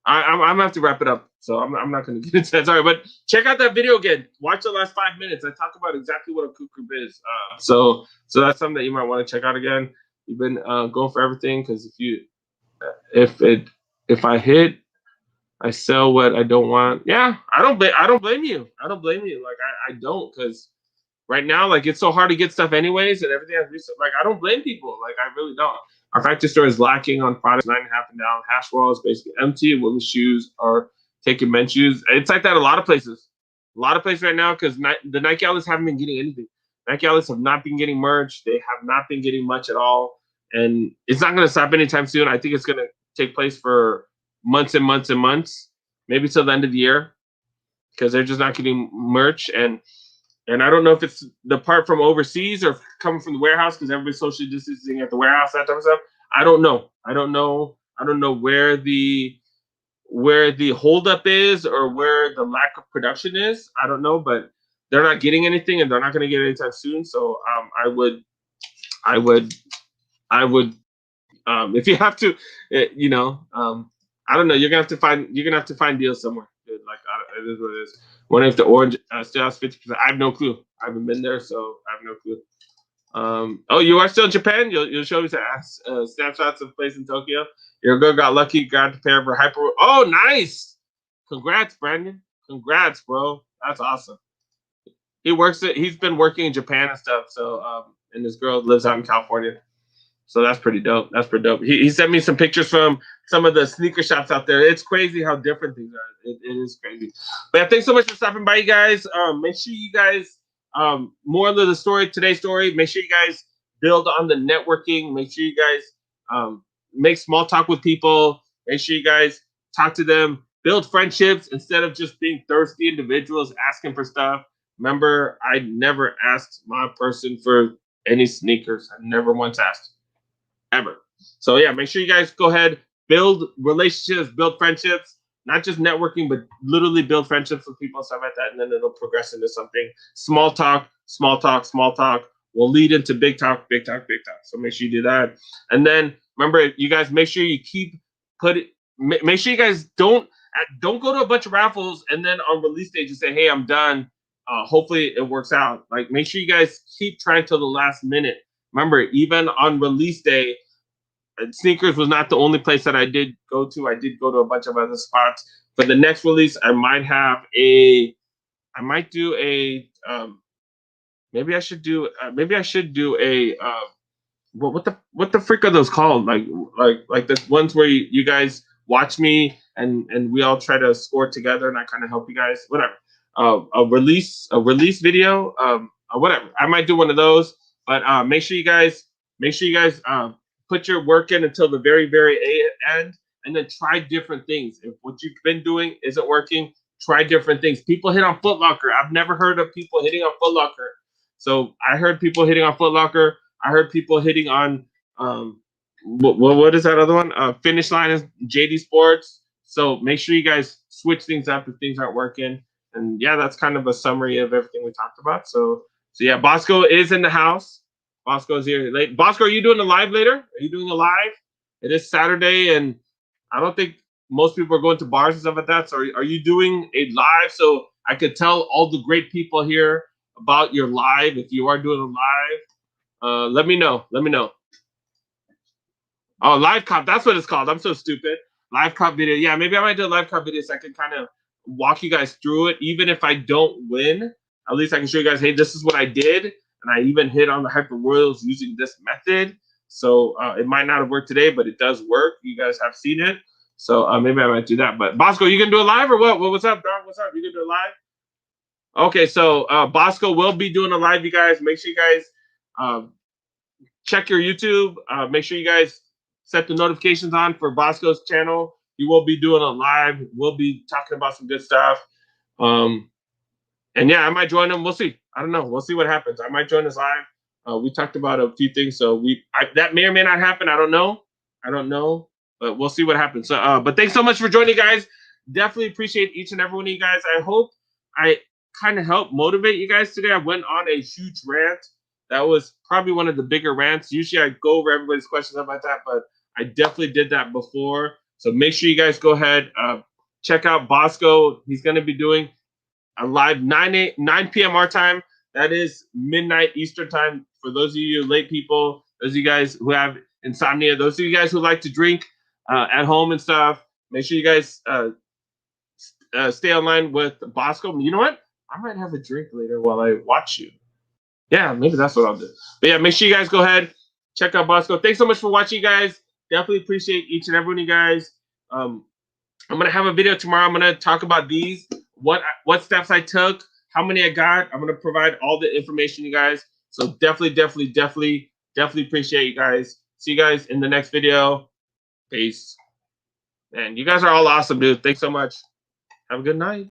I'm gonna have to wrap it up, so I'm not gonna get into that. Sorry, but check out that video again. Watch the last 5 minutes. I talk about exactly what a coop group is. So that's something that you might want to check out again. You've been going for everything because if I hit. I sell what I don't want. Yeah, I don't blame you. I don't blame you. Like I don't, because right now, like it's so hard to get stuff anyways, and everything has research. Like I don't blame people. Like I really don't. Our factory store is lacking on products 9.5 and down. Hash wall is basically empty. Women's shoes are taking men's shoes. It's like that a lot of places. A lot of places right now because the Nike outlets haven't been getting anything. Nike outlets have not been getting merch. They have not been getting much at all, and it's not going to stop anytime soon. I think it's going to take place for months and months and months, maybe till the end of the year, because they're just not getting merch. And I don't know if it's the part from overseas or coming from the warehouse because everybody's socially distancing at the warehouse, that type of stuff. I don't know where the holdup is or where the lack of production is. I don't know, but they're not getting anything and they're not going to get it anytime soon. So I would if you have to, I don't know. You're gonna have to find deals somewhere. Dude. Like it is what it is. Wonder if the orange still has 50%. I have no clue. I haven't been there, so I have no clue. Oh, you are still in Japan? You'll show me some snapshots of place in Tokyo. Your girl got lucky, got prepared for hyper. Oh, nice! Congrats, Brandon. Congrats, bro. That's awesome. He's been working in Japan and stuff. So and this girl lives out in California. So that's pretty dope. That's pretty dope. He sent me some pictures from some of the sneaker shops out there. It's crazy how different things are. It is crazy. But yeah, thanks so much for stopping by, you guys. Make sure you guys, more of the story, today's story, make sure you guys build on the networking. Make sure you guys make small talk with people. Make sure you guys talk to them. Build friendships instead of just being thirsty individuals asking for stuff. Remember, I never asked my person for any sneakers. I never once asked. Ever. So yeah, make sure you guys go ahead, build relationships, build friendships. not just networking, but literally build friendships with people and stuff like that, and then it'll progress into something. Small talk, small talk, small talk will lead into big talk, big talk, big talk. So make sure you do that. And then remember, you guys make sure you keep make sure you guys don't go to a bunch of raffles and then on release day just say, hey, I'm done. Hopefully it works out. Like, make sure you guys keep trying till the last minute. Remember, even on release day, sneakers was not the only place that I did go to. I did go to a bunch of other spots. For the next release, I might do a maybe I should do a what the frick are those called? Like the ones where you guys watch me and we all try to score together and I kind of help you guys. Whatever. A release video. Whatever. I might do one of those. But make sure you guys put your work in until the very end, and then try different things. If what you've been doing isn't working, try different things. People hit on Foot Locker. I've never heard of people hitting on Foot Locker. So I heard people hitting on Foot Locker. I heard people hitting on what is that other one? Finish Line is JD Sports. So make sure you guys switch things up if things aren't working. And yeah, that's kind of a summary of everything we talked about. So yeah, Bosco is in the house. Bosco's here late. Bosco, are you doing a live later? Are you doing a live? It is Saturday, and I don't think most people are going to bars and stuff like that. So are you doing a live so I could tell all the great people here about your live? If you are doing a live, let me know. Let me know. Oh, live cop. That's what it's called. I'm so stupid. Live cop video. Yeah, maybe I might do a live cop video so I can kind of walk you guys through it. Even if I don't win, at least I can show you guys, hey, this is what I did. And I even hit on the Hyper Royals using this method. So it might not have worked today, but it does work. You guys have seen it. So maybe I might do that. But Bosco, you gonna do it live or what? What's up, dog? What's up? You gonna do it live? Okay, so Bosco will be doing a live, you guys. Make sure you guys check your YouTube. Make sure you guys set the notifications on for Bosco's channel. He will be doing a live. We'll be talking about some good stuff. And yeah, I might join him. We'll see. I don't know. We'll see what happens. I might join us live. We talked about a few things, so that may or may not happen. I don't know, but we'll see what happens. So, but thanks so much for joining, guys. Definitely appreciate each and every one of you guys. I hope I kind of helped motivate you guys today. I went on a huge rant. That was probably one of the bigger rants. Usually I go over everybody's questions about that, but I definitely did that before. So make sure you guys go ahead, check out Bosco. He's going to be doing a live 9 p.m. our time. That is midnight Eastern time. For those of you late people, those of you guys who have insomnia, those of you guys who like to drink at home and stuff, make sure you guys stay online with Bosco. You know what? I might have a drink later while I watch you. Yeah, maybe that's what I'll do. But yeah, make sure you guys go ahead, check out Bosco. Thanks so much for watching, guys. Definitely appreciate each and every one of you guys. I'm gonna have a video tomorrow. I'm gonna talk about these, what steps I took, how many I got. I'm gonna provide all the information, you guys. So definitely appreciate you guys. See you guys in the next video. Peace. And you guys are all awesome, dude. Thanks so much. Have a good night.